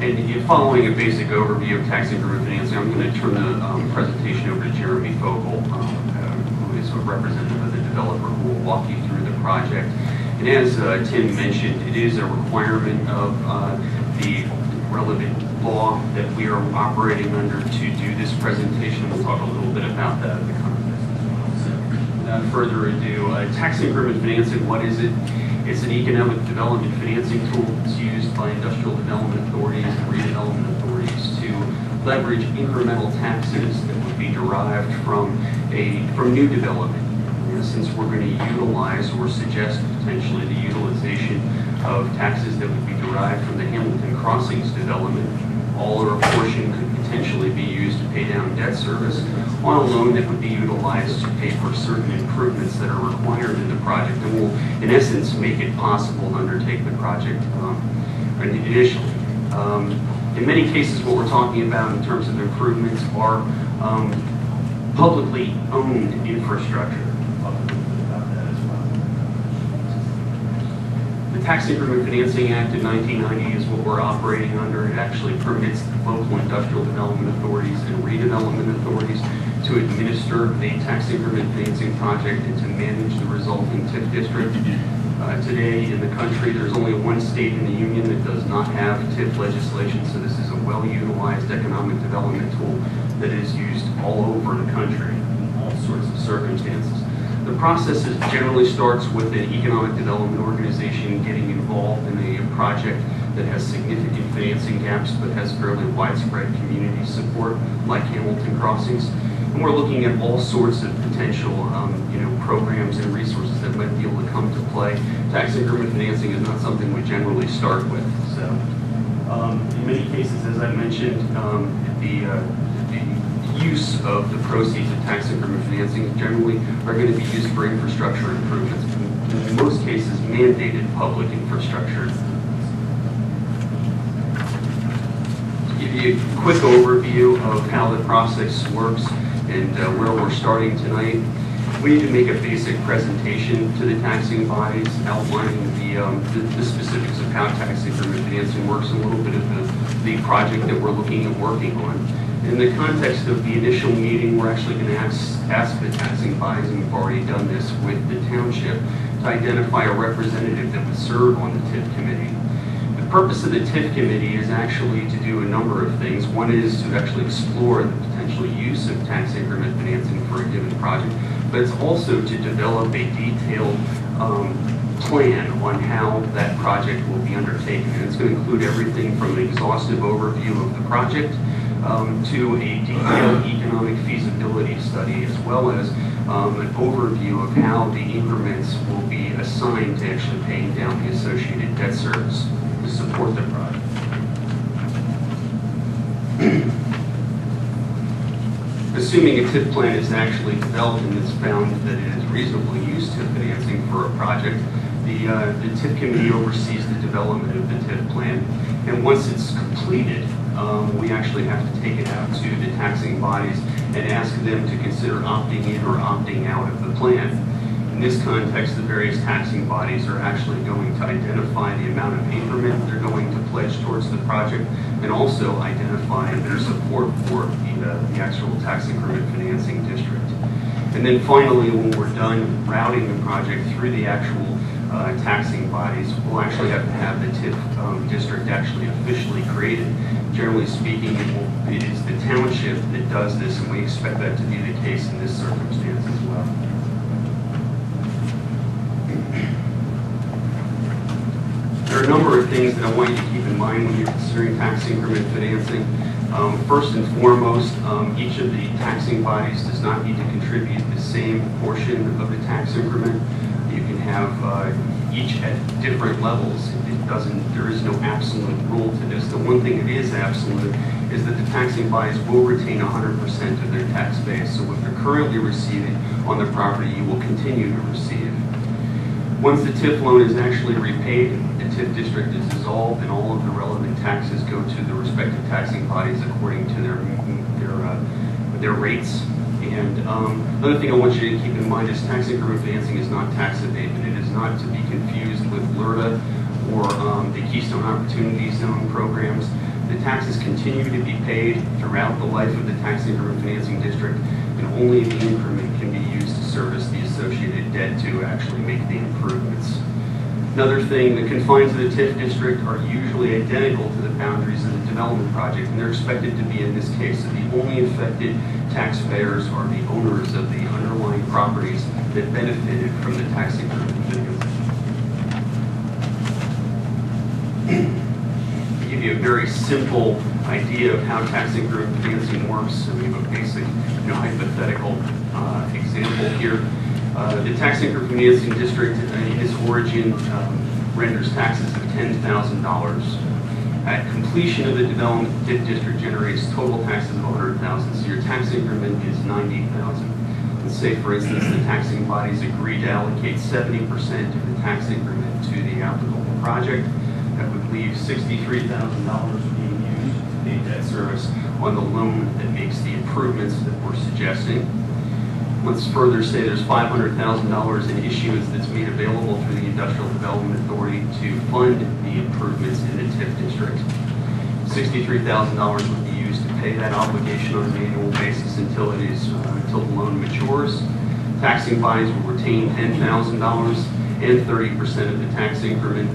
And following a basic overview of tax increment financing, I'm going to turn the presentation over to Jeremy Fogel, who is a representative of the developer, who will walk you through the project. And as Tim mentioned, it is a requirement of the relevant law that we are operating under to do this presentation. We'll talk a little bit about that in the context as well. So without further ado, tax increment financing, what is it? It's an economic development financing tool that's used by industrial development authorities and redevelopment authorities to leverage incremental taxes that would be derived from new development. In essence, we're going to utilize or suggest potentially the utilization of taxes that would be derived from the Hamilton Crossings development. All or a portion could potentially be used to pay down debt service on a loan that would be utilized to pay for certain improvements that are required in the project, and will, in essence, make it possible to undertake the project initially. In many cases, what we're talking about in terms of improvements are publicly owned infrastructure. The Tax Increment Financing Act of 1990 is what we're operating under. It actually permits local industrial development authorities and redevelopment authorities to administer the tax increment financing project and to manage the resulting TIF district. Today in the country, there's only one state in the union that does not have TIF legislation, so this is a well-utilized economic development tool that is used all over the country in all sorts of circumstances. The process generally starts with an economic development organization getting involved in a project that has significant financing gaps but has fairly widespread community support, like Hamilton Crossings. And we're looking at all sorts of potential programs and resources that might be able to come to play. Tax increment financing is not something we generally start with. So in many cases, as I mentioned, the use of the proceeds of tax increment financing generally are going to be used for infrastructure improvements, in most cases mandated public infrastructure. To give you a quick overview of how the process works and where we're starting tonight, we need to make a basic presentation to the taxing bodies outlining the specifics of how tax increment financing works and a little bit of the project that we're looking at working on. In the context of the initial meeting, we're actually going to ask the taxing bodies, and we've already done this with the township, to identify a representative that would serve on the TIF committee. The purpose of the TIF committee is actually to do a number of things. One is to actually explore the potential use of tax increment financing for a given project, but it's also to develop a detailed plan on how that project will be undertaken. And it's going to include everything from an exhaustive overview of the project to a detailed economic feasibility study, as well as an overview of how the increments will be assigned to actually paying down the associated debt service to support the project. assuming a TIF plan is actually developed and it's found that it is reasonable to use TIF financing for a project, the TIF committee oversees the development of the TIF plan. And once it's completed, we actually have to take it out to the taxing bodies and ask them to consider opting in or opting out of the plan. In this context, the various taxing bodies are actually going to identify the amount of increment they're going to pledge towards the project and also identify their support for the actual tax increment financing district. And then finally, when we're done routing the project through the actual taxing bodies, we'll actually have to have the TIF district actually officially created. Generally speaking, it is the township that does this, and we expect that to be the case in this circumstance as well. There are a number of things that I want you to keep in mind when you're considering tax increment financing. First and foremost, each of the taxing bodies does not need to contribute the same portion of the tax increment. You can have each at different levels. There is no absolute rule to this. The one thing that is absolute is that the taxing bodies will retain 100% of their tax base. So what they're currently receiving on the property, you will continue to receive. Once the TIF loan is actually repaid, the TIF district is dissolved and all of the relevant taxes go to the respective taxing bodies according to their rates. And another thing I want you to keep in mind is tax increment financing is not tax abatement. It is not to be confused with LRTA or the Keystone Opportunity Zone programs. The taxes continue to be paid throughout the life of the tax increment financing district, and only the increment can be used to service the associated debt to actually make the improvements. Another thing, the confines of the TIF district are usually identical to the boundaries of the development project, and they're expected to be in this case. So the only affected taxpayers are the owners of the underlying properties that benefited from the tax increment financing. To give you a very simple idea of how tax increment financing works, so we have a basic hypothetical example here. The tax increment financing district in its origin renders taxes of $10,000. At completion of the development, the TIF district generates total taxes of $100,000, so your tax increment is $90,000. Let's say, for instance, the taxing bodies agree to allocate 70% of the tax increment to the applicable project. That would leave $63,000 being used to pay debt service on the loan that makes the improvements that we're suggesting. Let's further say there's $500,000 in issuance that's made available through the Industrial Development Authority to fund the improvements in the TIF district. $63,000 would be used to pay that obligation on an annual basis until the loan matures. Taxing bodies will retain $10,000 and 30% of the tax increment,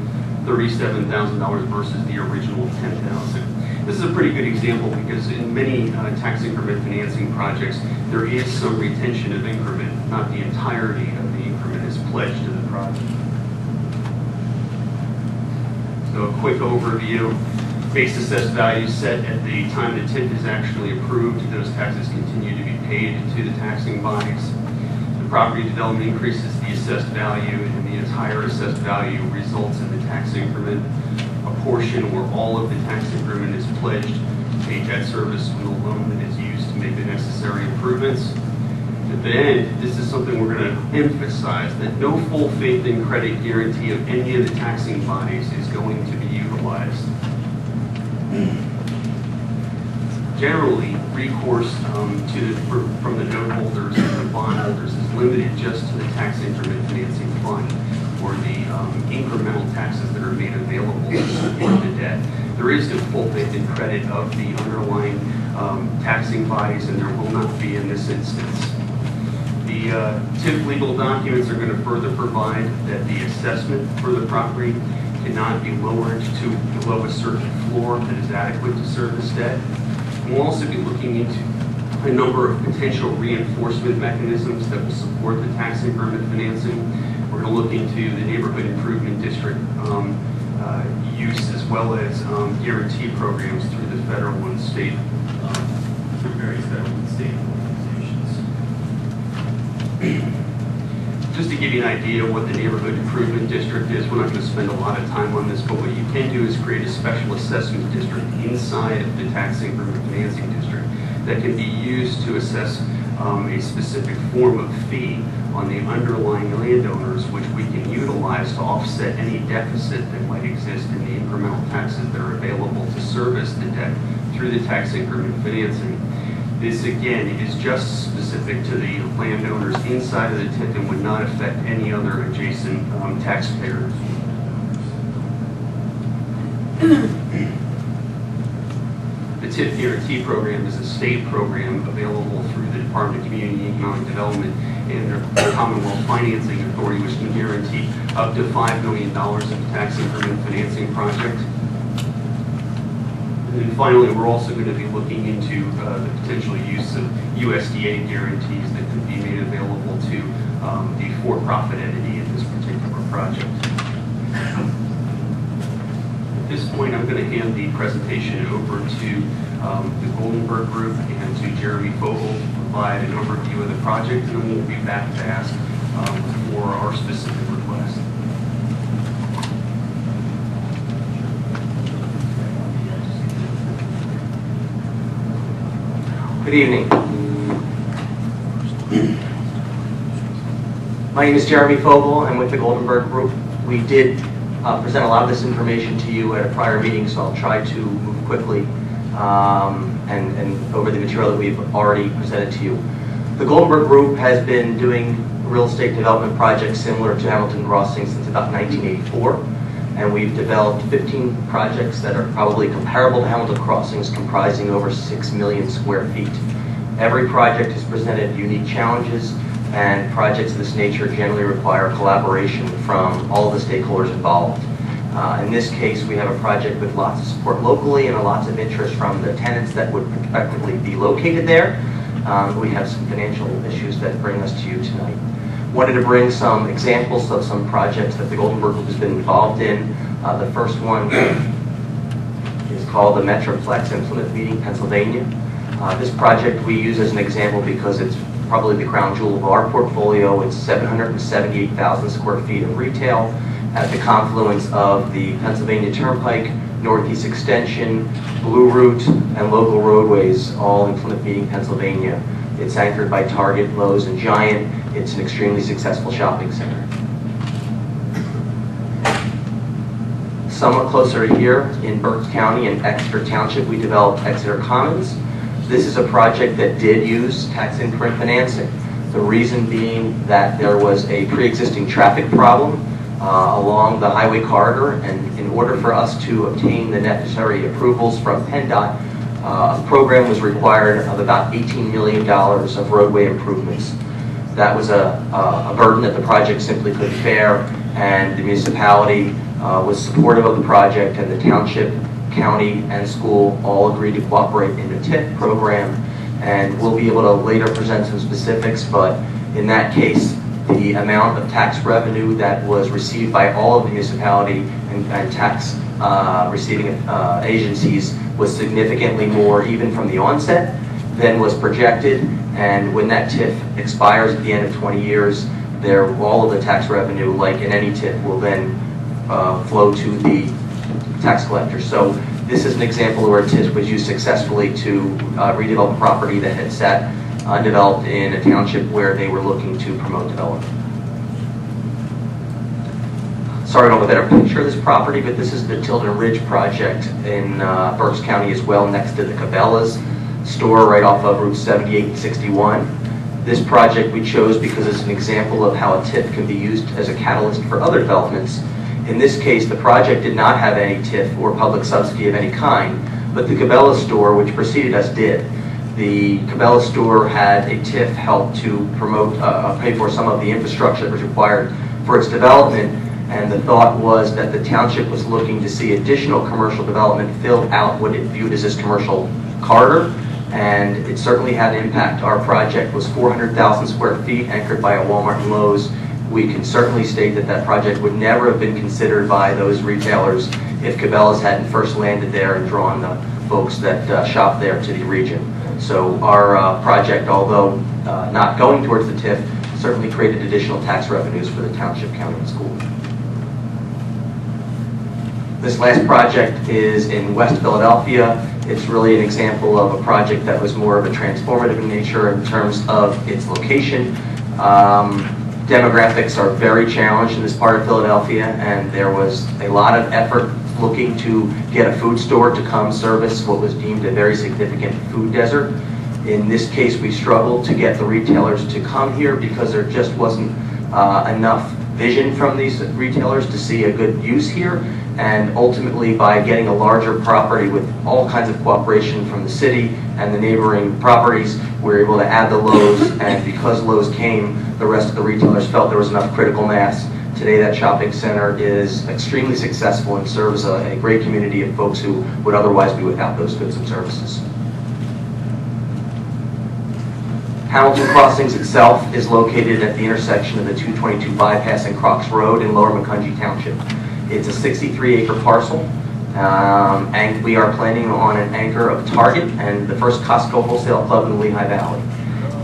$37,000 versus the original $10,000. This is a pretty good example because in many tax increment financing projects, there is some retention of increment. Not the entirety of the increment is pledged to the project. So a quick overview. Base assessed value set at the time the TIF is actually approved. Those taxes continue to be paid to the taxing bodies. The property development increases the assessed value, and the entire assessed value results in the tax increment. A portion or all of the tax increment is pledged to pay debt service on the loan that is used to make the necessary improvements. At the end, this is something we're going to emphasize, that no full faith and credit guarantee of any of the taxing bodies is going to be utilized. Generally, recourse from the note holders and the bond holders is limited just to the tax increment financing fund or the incremental taxes that are made available to support the debt. There is no full faith and credit of the underlying taxing bodies, and there will not be in this instance. The TIF legal documents are going to further provide that the assessment for the property cannot be lowered to below a certain floor that is adequate to service debt. And we'll also be looking into a number of potential reinforcement mechanisms that will support the tax increment financing. We're going to look into the neighborhood improvement district use, as well as guarantee programs through the federal and state, through various federal and state organizations. Just to give you an idea of what the neighborhood improvement district is, we're not going to spend a lot of time on this, but what you can do is create a special assessment district inside of the tax increment financing district. that can be used to assess a specific form of fee on the underlying landowners, which we can utilize to offset any deficit that might exist in the incremental taxes that are available to service the debt through the tax increment financing. This, again, is just specific to the landowners inside of the TIF and would not affect any other adjacent taxpayers. The TIF Guarantee Program is a state program available through the Department of Community and Economic Development and the Commonwealth Financing Authority, which can guarantee up to $5 million of tax increment financing project. And then finally, we're also going to be looking into the potential use of USDA guarantees that could be made available to the for-profit entity in this particular project. At this point, I'm going to hand the presentation over to the Goldenberg Group and to Jeremy Fogel to provide an overview of the project, and then we'll be back to ask for our specific request. Good evening. My name is Jeremy Fogel. I'm with the Goldenberg Group. We did present a lot of this information to you at a prior meeting, so I'll try to move quickly and over the material that we've already presented to you. The Goldenberg Group has been doing real estate development projects similar to Hamilton Crossing since about 1984, and we've developed 15 projects that are probably comparable to Hamilton Crossings, comprising over 6 million square feet. Every project has presented unique challenges, and projects of this nature generally require collaboration from all the stakeholders involved. In this case, we have a project with lots of support locally and lots of interest from the tenants that would effectively be located there. We have some financial issues that bring us to you tonight. Wanted to bring some examples of some projects that the Goldenberg Group has been involved in. The first one is called the Metroplex in Plymouth Meeting, Pennsylvania. This project we use as an example because it's probably the crown jewel of our portfolio. It's 778,000 square feet of retail at the confluence of the Pennsylvania Turnpike, Northeast Extension, Blue Route, and local roadways, all in Plymouth Meeting, Pennsylvania. It's anchored by Target, Lowe's, and Giant. It's an extremely successful shopping center. Somewhat closer to here, in Berks County and Exeter Township, we developed Exeter Commons. This is a project that did use tax increment financing. The reason being that there was a pre-existing traffic problem along the highway corridor, and in order for us to obtain the necessary approvals from PennDOT, a program was required of about $18 million of roadway improvements. That was a burden that the project simply couldn't bear, and the municipality was supportive of the project, and the township, county, and school all agreed to cooperate in the TIF program. And we'll be able to later present some specifics, but in that case, the amount of tax revenue that was received by all of the municipality and tax receiving agencies was significantly more, even from the onset, than was projected. And when that TIF expires at the end of 20 years, all of the tax revenue, like in any TIF, will then flow to the tax collector. So this is an example where TIF was used successfully to redevelop a property that had sat undeveloped in a township where they were looking to promote development. Sorry, I don't have a better picture of this property, but this is the Tilden Ridge project in Berks County as well, next to the Cabela's store right off of Route 78 and 61. This project we chose because it's an example of how a TIF can be used as a catalyst for other developments. In this case, the project did not have any TIF or public subsidy of any kind, but the Cabela's store, which preceded us, did. The Cabela's store had a TIF help to promote, pay for some of the infrastructure that was required for its development, and the thought was that the township was looking to see additional commercial development fill out what it viewed as this commercial corridor, and it certainly had an impact. Our project was 400,000 square feet, anchored by a Walmart and Lowe's. We can certainly state that that project would never have been considered by those retailers if Cabela's hadn't first landed there and drawn the folks that shop there to the region. So our project, although not going towards the TIF, certainly created additional tax revenues for the township, county, and school. This last project is in West Philadelphia. It's really an example of a project that was more of a transformative in nature in terms of its location. Demographics are very challenged in this part of Philadelphia, and there was a lot of effort looking to get a food store to come service what was deemed a very significant food desert. In this case, we struggled to get the retailers to come here because there just wasn't enough vision from these retailers to see a good use here. And ultimately, by getting a larger property with all kinds of cooperation from the city and the neighboring properties, we were able to add the Lowe's, and because Lowe's came, the rest of the retailers felt there was enough critical mass. Today, that shopping center is extremely successful and serves a great community of folks who would otherwise be without those goods and services. Hamilton Crossings itself is located at the intersection of the 222 bypass and Crocs Road in Lower Macungie Township. It's a 63-acre parcel, and we are planning on an anchor of Target and the first Costco wholesale club in the Lehigh Valley.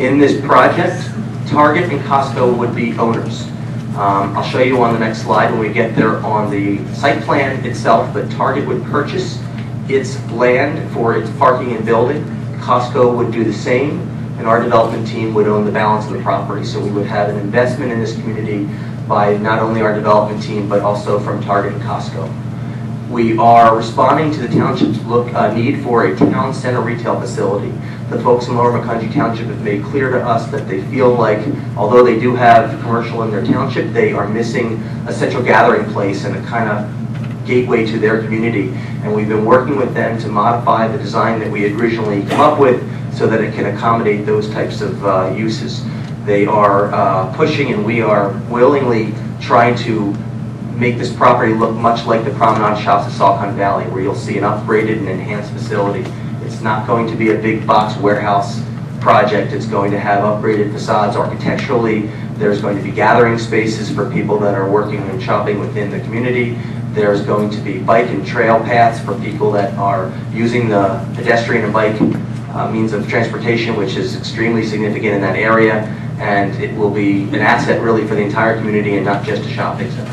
In this project, Target and Costco would be owners. I'll show you on the next slide when we get there on the site plan itself, but Target would purchase its land for its parking and building. Costco would do the same, and our development team would own the balance of the property. So we would have an investment in this community by not only our development team, but also from Target and Costco. We are responding to the township's need for a town center retail facility. The folks in Lower Macungie Township have made clear to us that they feel like, although they do have commercial in their township, they are missing a central gathering place and a kind of gateway to their community. And we've been working with them to modify the design that we had originally come up with so that it can accommodate those types of uses. They are pushing, and we are willingly trying to make this property look much like the promenade shops at Saucon Valley, where you'll see an upgraded and enhanced facility. It's not going to be a big box warehouse project. It's going to have upgraded facades architecturally. There's going to be gathering spaces for people that are working and shopping within the community. There's going to be bike and trail paths for people that are using the pedestrian and bike means of transportation, which is extremely significant in that area. And it will be an asset really for the entire community and not just a shopping center.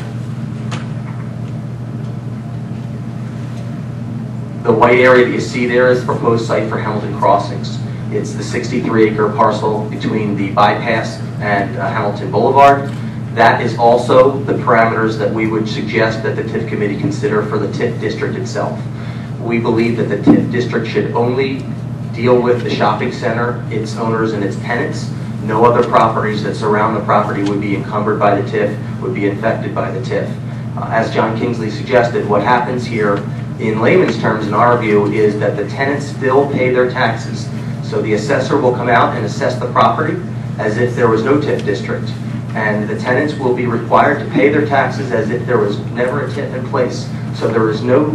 The white area that you see there is the proposed site for Hamilton Crossings. It's the 63-acre parcel between the bypass and Hamilton Boulevard. That is also the parameters that we would suggest that the TIF committee consider for the TIF district itself. We believe that the TIF district should only deal with the shopping center, its owners, and its tenants. No other properties that surround the property would be encumbered by the TIF, would be infected by the TIF. As John Kingsley suggested, what happens here in layman's terms, in our view, is that the tenants still pay their taxes. So the assessor will come out and assess the property as if there was no TIF district. And the tenants will be required to pay their taxes as if there was never a TIF in place. So there is no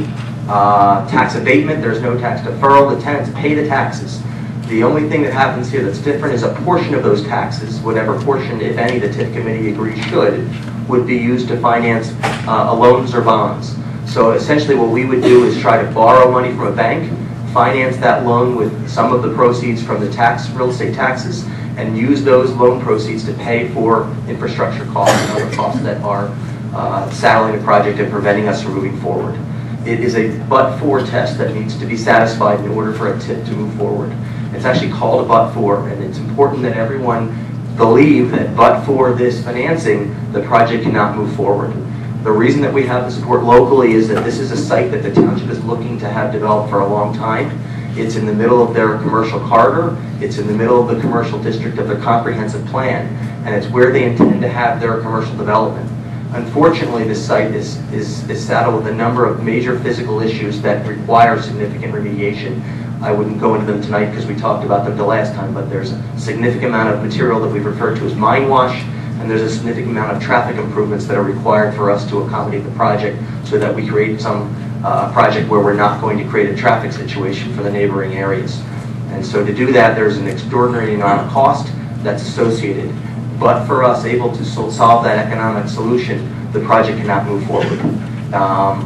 tax abatement, there's no tax deferral, the tenants pay the taxes. The only thing that happens here that's different is a portion of those taxes, whatever portion, if any, the TIF committee agrees should, would be used to finance loans or bonds. So essentially what we would do is try to borrow money from a bank, finance that loan with some of the proceeds from the real estate taxes, and use those loan proceeds to pay for infrastructure costs and other costs that are saddling the project and preventing us from moving forward. It is a but-for test that needs to be satisfied in order for a TIF to move forward. It's actually called a but-for, and it's important that everyone believe that but for this financing, the project cannot move forward. The reason that we have the support locally is that this is a site that the township is looking to have developed for a long time. It's in the middle of their commercial corridor. It's in the middle of the commercial district of their comprehensive plan, and it's where they intend to have their commercial development. Unfortunately, this site is saddled with a number of major physical issues that require significant remediation. I wouldn't go into them tonight because we talked about them the last time, but there's a significant amount of material that we've referred to as mine wash, and there's a significant amount of traffic improvements that are required for us to accommodate the project so that we create some project where we're not going to create a traffic situation for the neighboring areas. And so to do that, there's an extraordinary amount of cost that's associated. But for us able to solve that economic solution, the project cannot move forward.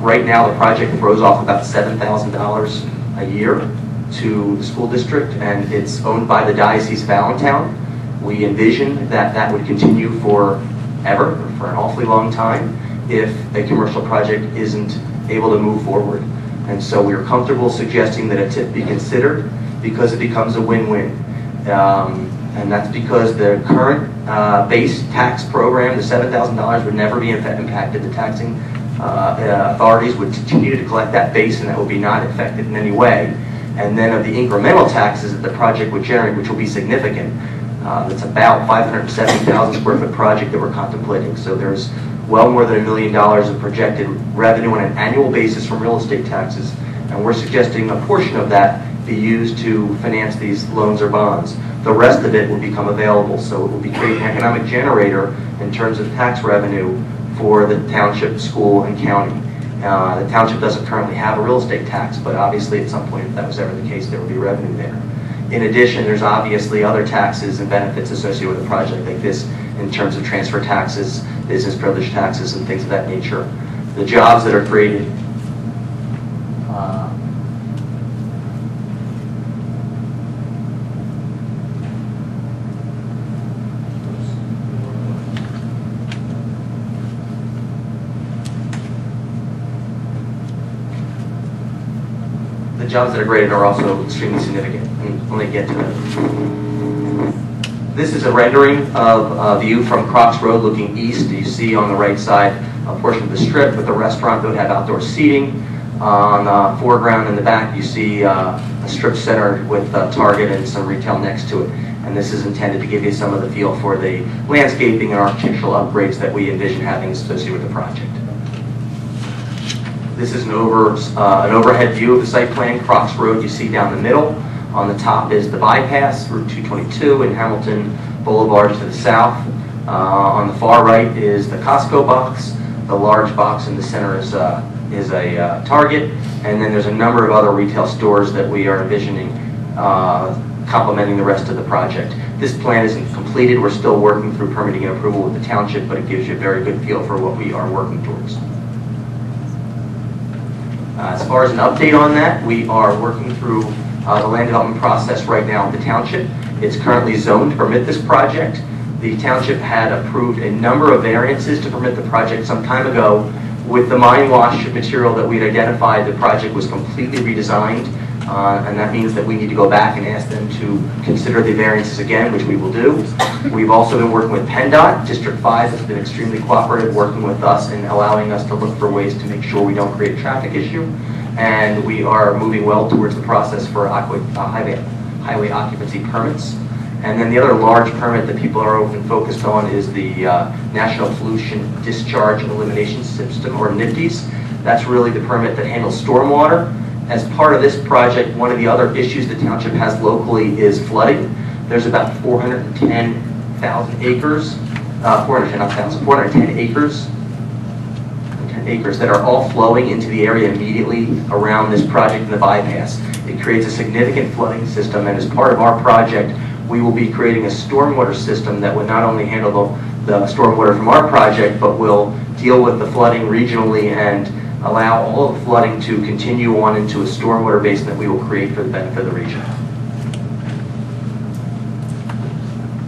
Right now, the project throws off about $7,000 a year to the school district, and it's owned by the Diocese of Allentown. We envision that that would continue forever, for an awfully long time, if a commercial project isn't able to move forward. And so we are comfortable suggesting that a TIF be considered because it becomes a win-win. And that's because the current base tax program, the $7,000, would never be impacted. The taxing authorities would continue to collect that base, and that would be not affected in any way. And then of the incremental taxes that the project would generate, which will be significant, it's about 570,000 square foot project that we're contemplating. So there's well more than $1 million of projected revenue on an annual basis from real estate taxes. And we're suggesting a portion of that be used to finance these loans or bonds. The rest of it will become available, so it will be creating an economic generator in terms of tax revenue for the township, school, and county. The township doesn't currently have a real estate tax, but obviously at some point, if that was ever the case, there would be revenue there. In addition, there's obviously other taxes and benefits associated with a project like this in terms of transfer taxes, business privilege taxes, and things of that nature. The jobs that are created created are also extremely significant. Let me get to that. This is a rendering of a view from Crocs Road looking east. You see on the right side a portion of the strip with the restaurant that would have outdoor seating. On the foreground in the back you see a strip center with Target and some retail next to it. And this is intended to give you some of the feel for the landscaping and architectural upgrades that we envision having associated with the project. This is an overhead view of the site plan. Crocs Road you see down the middle. On the top is the bypass, Route 222 and Hamilton Boulevard to the south. On the far right is the Costco box. The large box in the center is a Target. And then there's a number of other retail stores that we are envisioning complementing the rest of the project. This plan isn't completed. We're still working through permitting and approval with the township, but it gives you a very good feel for what we are working towards. As far as an update on that, we are working through the land development process right now at the township. It's currently zoned to permit this project. The township had approved a number of variances to permit the project some time ago. With the mine wash material that we'd identified, the project was completely redesigned, and that means that we need to go back and ask them to consider the variances again, which we will do. We've also been working with PennDOT. District 5 has been extremely cooperative, working with us and allowing us to look for ways to make sure we don't create a traffic issue. And we are moving well towards the process for highway occupancy permits. And then the other large permit that people are often focused on is the National Pollution Discharge and Elimination System, or NIPDES. That's really the permit that handles stormwater. As part of this project, one of the other issues the township has locally is flooding. There's about 410,000 acres, 410 acres that are all flowing into the area immediately around this project and the bypass. It creates a significant flooding system, and as part of our project, we will be creating a stormwater system that would not only handle the stormwater from our project, but will deal with the flooding regionally and allow all of the flooding to continue on into a stormwater basin that we will create for the benefit of the region.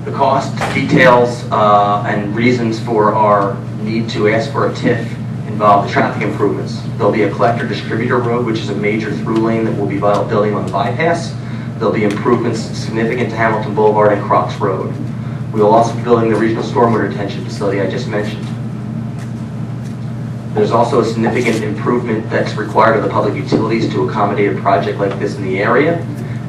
The cost, details, and reasons for our need to ask for a TIF involve the traffic improvements. There'll be a collector-distributor road, which is a major through lane that we'll be building on the bypass. There'll be improvements significant to Hamilton Boulevard and Crocs Road. We will also be building the regional stormwater retention facility I just mentioned. There's also a significant improvement that's required of the public utilities to accommodate a project like this in the area.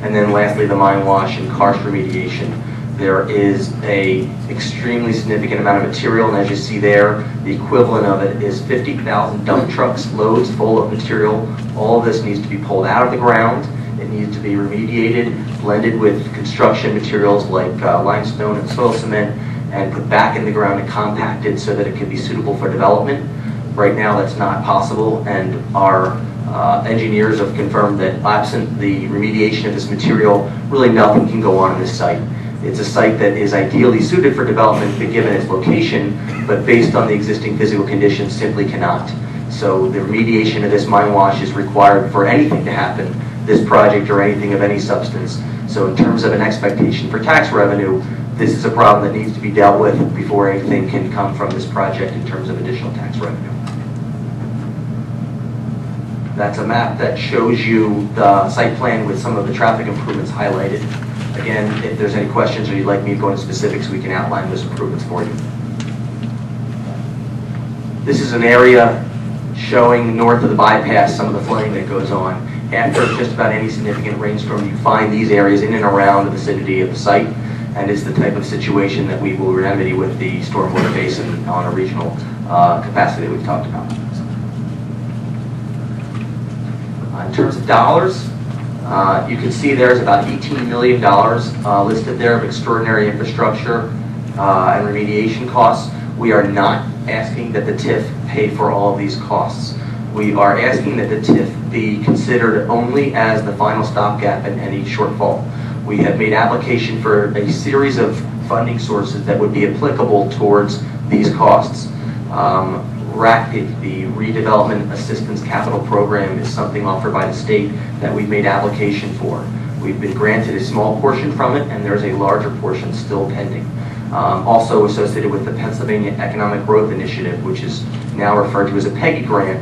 And then lastly, the mine wash and karst remediation. There is a extremely significant amount of material, and as you see there, the equivalent of it is 50,000 dump trucks, loads full of material. All of this needs to be pulled out of the ground. It needs to be remediated, blended with construction materials like limestone and soil cement, and put back in the ground and compacted so that it can be suitable for development. Right now that's not possible, and our engineers have confirmed that absent the remediation of this material, really nothing can go on in this site. It's a site that is ideally suited for development given its location, but based on the existing physical conditions simply cannot. So the remediation of this mine wash is required for anything to happen, this project or anything of any substance. So in terms of an expectation for tax revenue, this is a problem that needs to be dealt with before anything can come from this project in terms of additional tax revenue. That's a map that shows you the site plan with some of the traffic improvements highlighted. Again, if there's any questions or you'd like me to go into specifics, we can outline those improvements for you. This is an area showing north of the bypass some of the flooding that goes on. After just about any significant rainstorm, you find these areas in and around the vicinity of the site, and it's the type of situation that we will remedy with the stormwater basin on a regional capacity that we've talked about. In terms of dollars, you can see there's about $18 million listed there of extraordinary infrastructure and remediation costs. We are not asking that the TIF pay for all of these costs. We are asking that the TIF be considered only as the final stopgap in any shortfall. We have made application for a series of funding sources that would be applicable towards these costs. The Redevelopment Assistance Capital Program is something offered by the state that we've made application for. We've been granted a small portion from it, and there's a larger portion still pending. Also associated with the Pennsylvania Economic Growth Initiative, which is now referred to as a PEGI grant.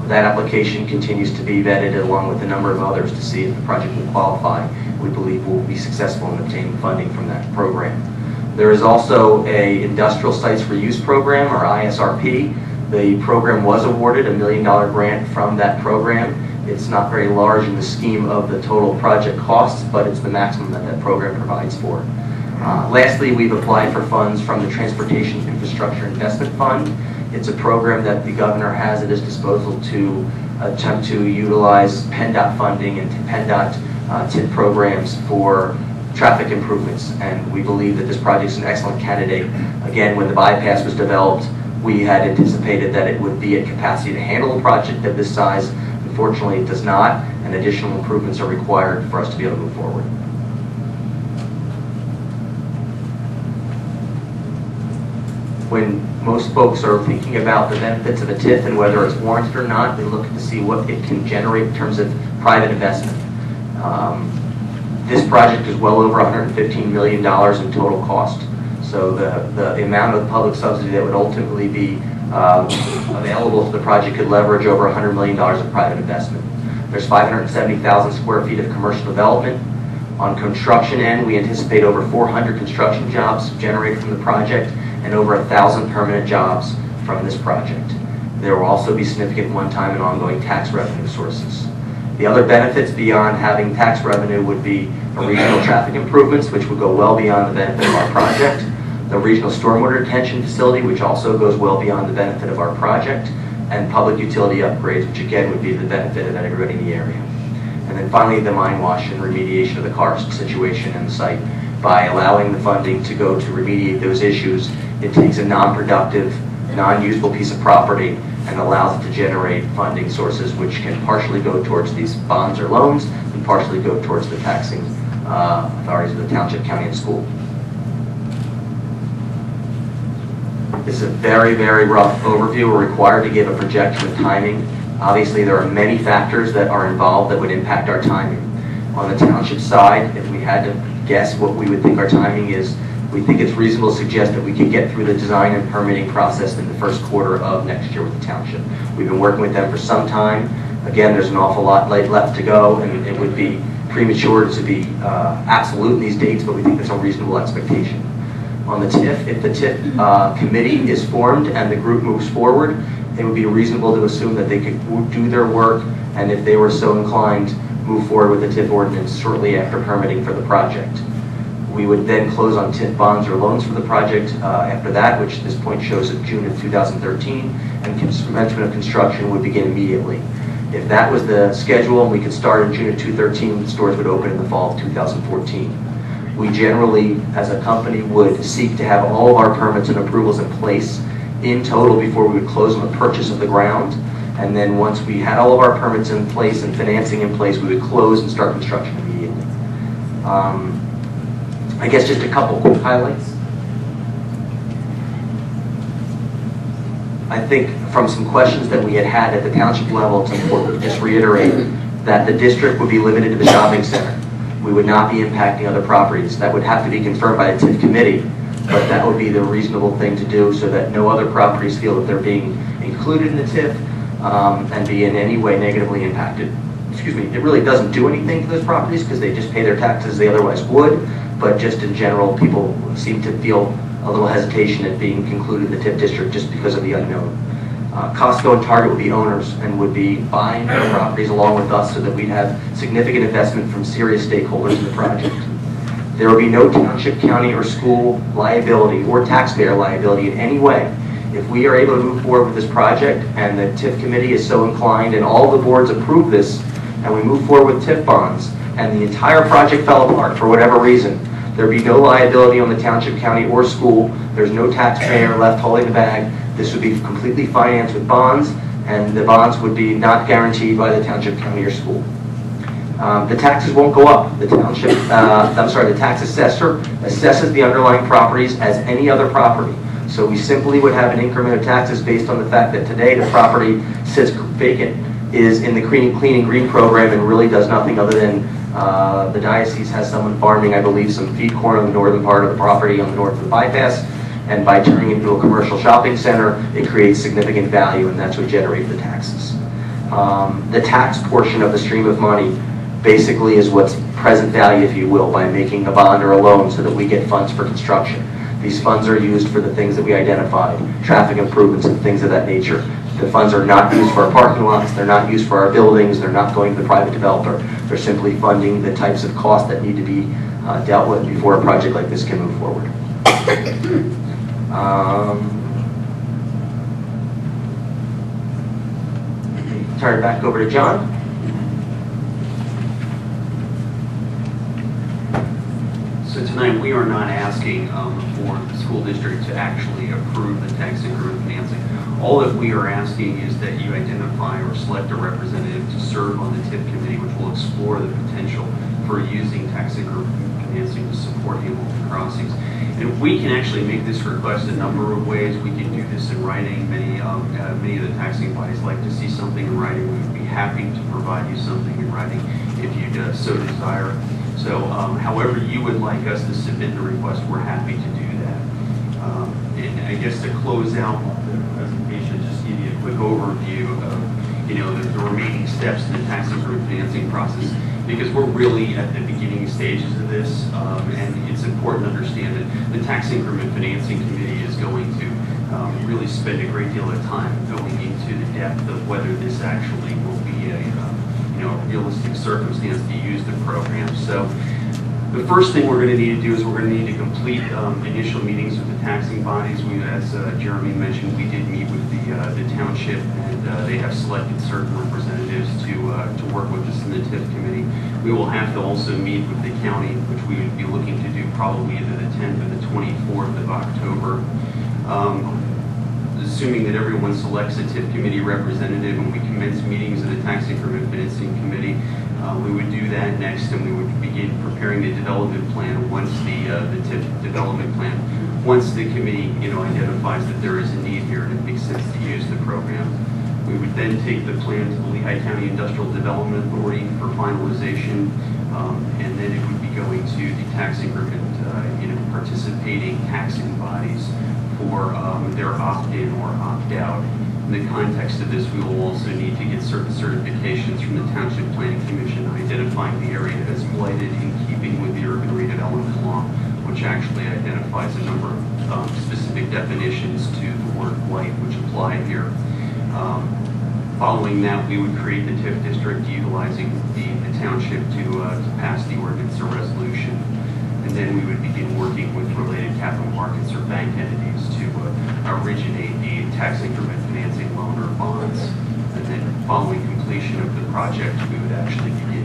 That application continues to be vetted along with a number of others to see if the project will qualify. We believe we'll be successful in obtaining funding from that program. There is also a Industrial Sites for Use program, or ISRP. The program was awarded a $1 million grant from that program. It's not very large in the scheme of the total project costs, but it's the maximum that that program provides for. Lastly, we've applied for funds from the Transportation Infrastructure Investment Fund. It's a program that the governor has at his disposal to attempt to utilize PennDOT funding and PennDOT TIF programs for traffic improvements. And we believe that this project is an excellent candidate. Again, when the bypass was developed, we had anticipated that it would be at capacity to handle a project of this size. Unfortunately, it does not, and additional improvements are required for us to be able to move forward. When most folks are thinking about the benefits of a TIF and whether it's warranted or not, they look to see what it can generate in terms of private investment. This project is well over $115 million in total cost. So the amount of public subsidy that would ultimately be available to the project could leverage over $100 million of private investment. There's 570,000 square feet of commercial development. On construction end, we anticipate over 400 construction jobs generated from the project and over 1,000 permanent jobs from this project. There will also be significant one-time and ongoing tax revenue sources. The other benefits beyond having tax revenue would be the regional traffic improvements, which would go well beyond the benefit of our project, the regional stormwater detention facility, which also goes well beyond the benefit of our project, and public utility upgrades, which again would be the benefit of everybody in the area. And then finally, the mine wash and remediation of the karst situation in the site. By allowing the funding to go to remediate those issues, it takes a non-productive, non-usable piece of property and allows it to generate funding sources which can partially go towards these bonds or loans and partially go towards the taxing authorities of the township, county, and school. This is a very, very rough overview. We're required to give a projection of timing. Obviously, there are many factors that are involved that would impact our timing. On the township side, if we had to guess what we would think our timing is, we think it's reasonable to suggest that we could get through the design and permitting process in the first quarter of next year with the township. We've been working with them for some time. Again, there's an awful lot left to go, and it would be premature to be absolute in these dates, but we think that's a reasonable expectation. On the TIF, if the TIF committee is formed and the group moves forward, it would be reasonable to assume that they could do their work, and if they were so inclined, move forward with the TIF ordinance shortly after permitting for the project. We would then close on TIF bonds or loans for the project after that, which at this point shows at June of 2013, and commencement of construction would begin immediately. If that was the schedule and we could start in June of 2013, stores would open in the fall of 2014. We generally, as a company, would seek to have all of our permits and approvals in place in total before we would close on the purchase of the ground. And then once we had all of our permits in place and financing in place, we would close and start construction immediately. I guess just a couple quick highlights. I think from some questions that we had at the township level, it's important to just reiterate that the district would be limited to the shopping center. We would not be impacting other properties. That would have to be confirmed by the TIF committee, but that would be the reasonable thing to do so that no other properties feel that they're being included in the TIF. and be in any way negatively impacted. Excuse me, it really doesn't do anything to those properties because they just pay their taxes as they otherwise would, but just in general, people seem to feel a little hesitation at being included in the TIF district just because of the unknown. Costco and Target would be owners and would be buying their properties along with us so that we'd have significant investment from serious stakeholders in the project. There will be no township, county, or school liability or taxpayer liability in any way. If we are able to move forward with this project and the TIF committee is so inclined and all the boards approve this and we move forward with TIF bonds and the entire project fell apart for whatever reason, there'd be no liability on the township, county, or school. There's no taxpayer left holding the bag. This would be completely financed with bonds, and the bonds would be not guaranteed by the township, county, or school. The taxes won't go up. The township, the tax assessor assesses the underlying properties as any other property. So we simply would have an increment of taxes based on the fact that today the property sits vacant, is in the clean and green program, and really does nothing other than the diocese has someone farming, I believe, some feed corn on the northern part of the property on the north of the bypass, and by turning it into a commercial shopping center, it creates significant value, and that's what generates the taxes. The tax portion of the stream of money basically is what's present value, if you will, by making a bond or a loan so that we get funds for construction. These funds are used for the things that we identified, traffic improvements and things of that nature. The funds are not used for our parking lots, they're not used for our buildings, they're not going to the private developer. They're simply funding the types of costs that need to be dealt with before a project like this can move forward. Turn it back over to John. So tonight we are not asking for the school district to actually approve the tax increment financing. All that we are asking is that you identify or select a representative to serve on the TIF committee, which will explore the potential for using tax increment financing to support Hamilton crossings. And we can actually make this request a number of ways. We can do this in writing. Many of the taxing bodies like to see something in writing. We would be happy to provide you something in writing if you so desire. So however you would like us to submit the request, we're happy to do that. And I guess to close out the presentation, just give you a quick overview of the remaining steps in the tax increment financing process, because we're really at the beginning stages of this, and it's important to understand that the tax increment financing committee is going to really spend a great deal of time going into the depth of whether this actually will be a realistic circumstance to use the program. So the first thing we're going to need to do is we're going to need to complete initial meetings with the taxing bodies. As Jeremy mentioned, we did meet with the township, and they have selected certain representatives to work with us in the TIF committee. We will have to also meet with the county, which we would be looking to do probably either the 10th or the 24th of October. Assuming that everyone selects a TIF committee representative and we commence meetings of the tax increment financing committee, we would do that next, and we would begin preparing the development plan once the TIF development plan, once the committee identifies that there is a need here and it makes sense to use the program. We would then take the plan to the Lehigh County Industrial Development Authority for finalization, and then it would be going to the tax increment participating taxing bodies for their opt-in or opt-out. In the context of this, we will also need to get certain certifications from the Township Planning Commission identifying the area as blighted in keeping with the urban redevelopment law, which actually identifies a number of specific definitions to the word blight which apply here. Following that, we would create the TIF district utilizing the township to pass the ordinance or resolution. And then we would begin working with related capital markets or bank entities to originate the tax increment financing loan or bonds. And then following completion of the project, we would actually begin,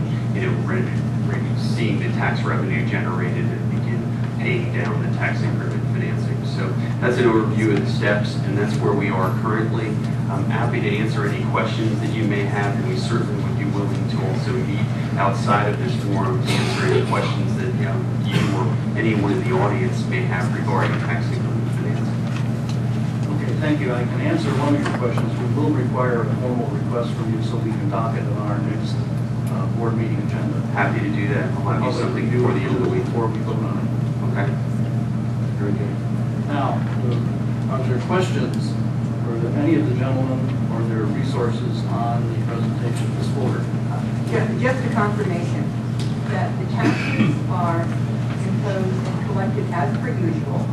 seeing the tax revenue generated and begin paying down the tax increment financing. So that's an overview of the steps, and that's where we are currently. I'm happy to answer any questions that you may have, and we certainly would be willing to also meet outside of this forum to answer any questions that you or anyone in the audience may have regarding tax increment financing. Okay, thank you. I can answer one of your questions. We will require a formal request from you so we can dock it on our next board meeting agenda. Happy to do that. I'll have you something before the end of the week. Before we vote on it. Okay. Very good. Now, are there questions for any of the gentlemen or their resources on the presentation of this board? Just a confirmation that the taxes are imposed and collected as per usual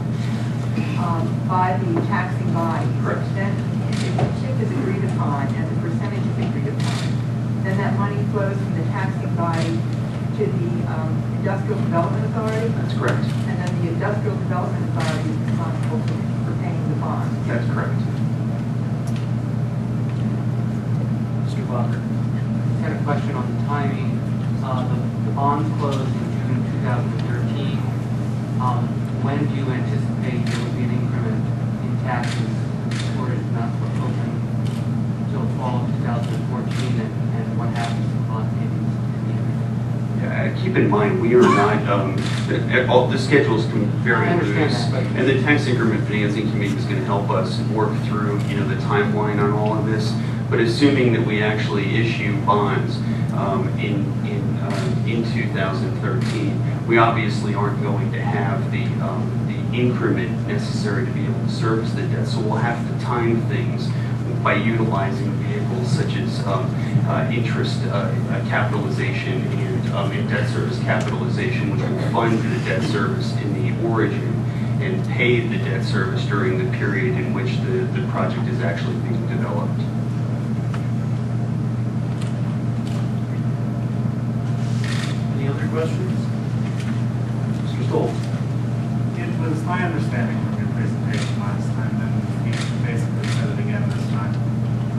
by the taxing body. Correct. Then if the TIF is agreed upon and the percentage is agreed upon, then that money flows from the taxing body to the Industrial Development Authority. That's correct. And then the Industrial Development Authority is responsible for paying the bond. That's correct. Mr. Blocker. I had a question on the timing. The bonds closed in June 2013. When do you anticipate there will be an increment in taxes, or is not open until fall of 2014, and what happens to the bond payments in the end? Yeah, keep in mind, we are not, all the schedules can vary. I understand that, but- And the Tax Increment Financing Committee is going to help us work through, the timeline on all of this. But assuming that we actually issue bonds in 2013, we obviously aren't going to have the increment necessary to be able to service the debt. So we'll have to time things by utilizing vehicles such as interest capitalization and debt service capitalization, which will fund the debt service in the origin and pay the debt service during the period in which the project is actually being developed. Any other questions? Mr. Stoll. It was my understanding from your presentation last time, and you basically said it again this time,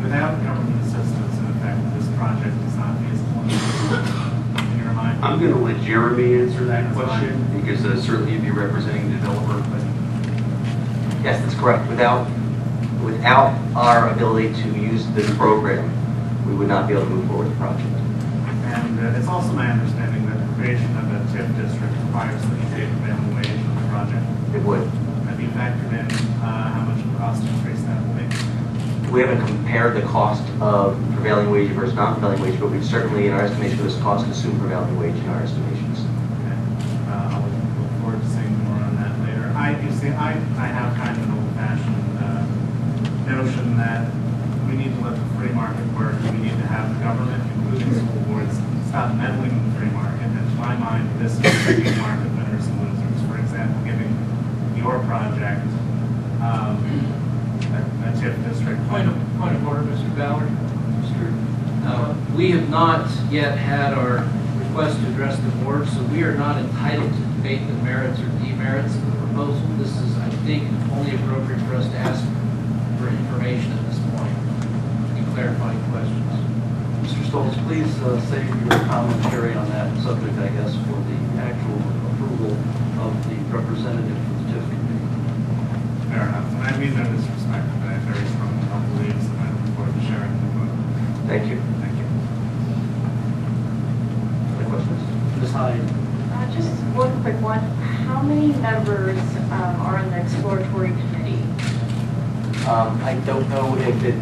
without government assistance, in effect, this project is not feasible in your mind? I'm going to let Jeremy answer that That's question because certainly you'd be representing the developer. But Yes, that's correct. Without our ability to use this program, we would not be able to move forward with the project. And it's also my understanding that the creation of a TIF district requires that you pay prevailing wage on the project. It would. Have you factored in how much the cost increase that will be? We haven't compared the cost of prevailing wage versus non-prevailing wage, but we've certainly, in our estimation of this cost, assumed prevailing wage in our estimations. Okay. I'll look forward to seeing more on that later. I have kind of an old-fashioned notion that we need to let the free market work. We need to have the government, including school boards, stop meddling in the free market. And to my mind, this is free market winners and losers. For example, giving your project a TIF district. Point of order, Mr. Ballard. We have not yet had our request to address the board, so we are not entitled to debate the merits or demerits of the proposal. This is, I think, only appropriate for us to ask for information at this point and clarifying questions. Mr. Stoltz, please save your commentary on that subject, I guess, for the actual approval of the representative for the TIF committee. Fair enough. And I mean no disrespect, but I very strongly don't believe, so I look forward to sharing the vote. Thank you. Thank you. Other questions? Ms. Hyde. Just one quick one. How many members are in the exploratory committee? I don't know if it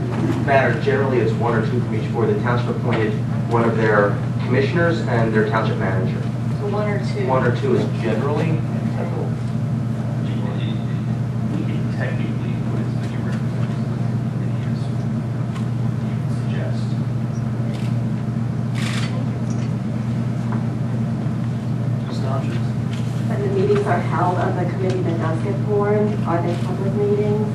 matters. Generally, it's one or two from each board. The township appointed one of their commissioners and their township manager. So one or two? One or two is generally. technically, what is the new representative that he is, you would suggest? Ms. Dodges. And the meetings are held of the committee that does get formed? Are they public meetings?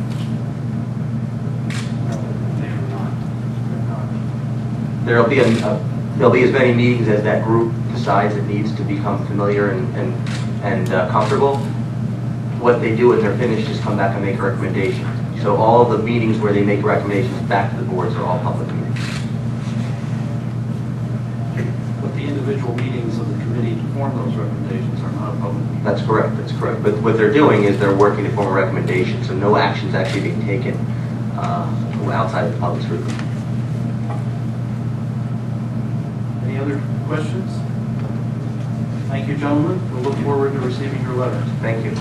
There'll be as many meetings as that group decides it needs to become familiar and comfortable. What they do when they're finished is come back and make a recommendation. So all of the meetings where they make recommendations back to the boards are all public meetings. But the individual meetings of the committee to form those recommendations are not a public meeting. That's correct, that's correct. But what they're doing is they're working to form a recommendation, so no action is actually being taken outside the public's review. Any other questions? Thank you, gentlemen. We'll look forward to receiving your letter. Thank you.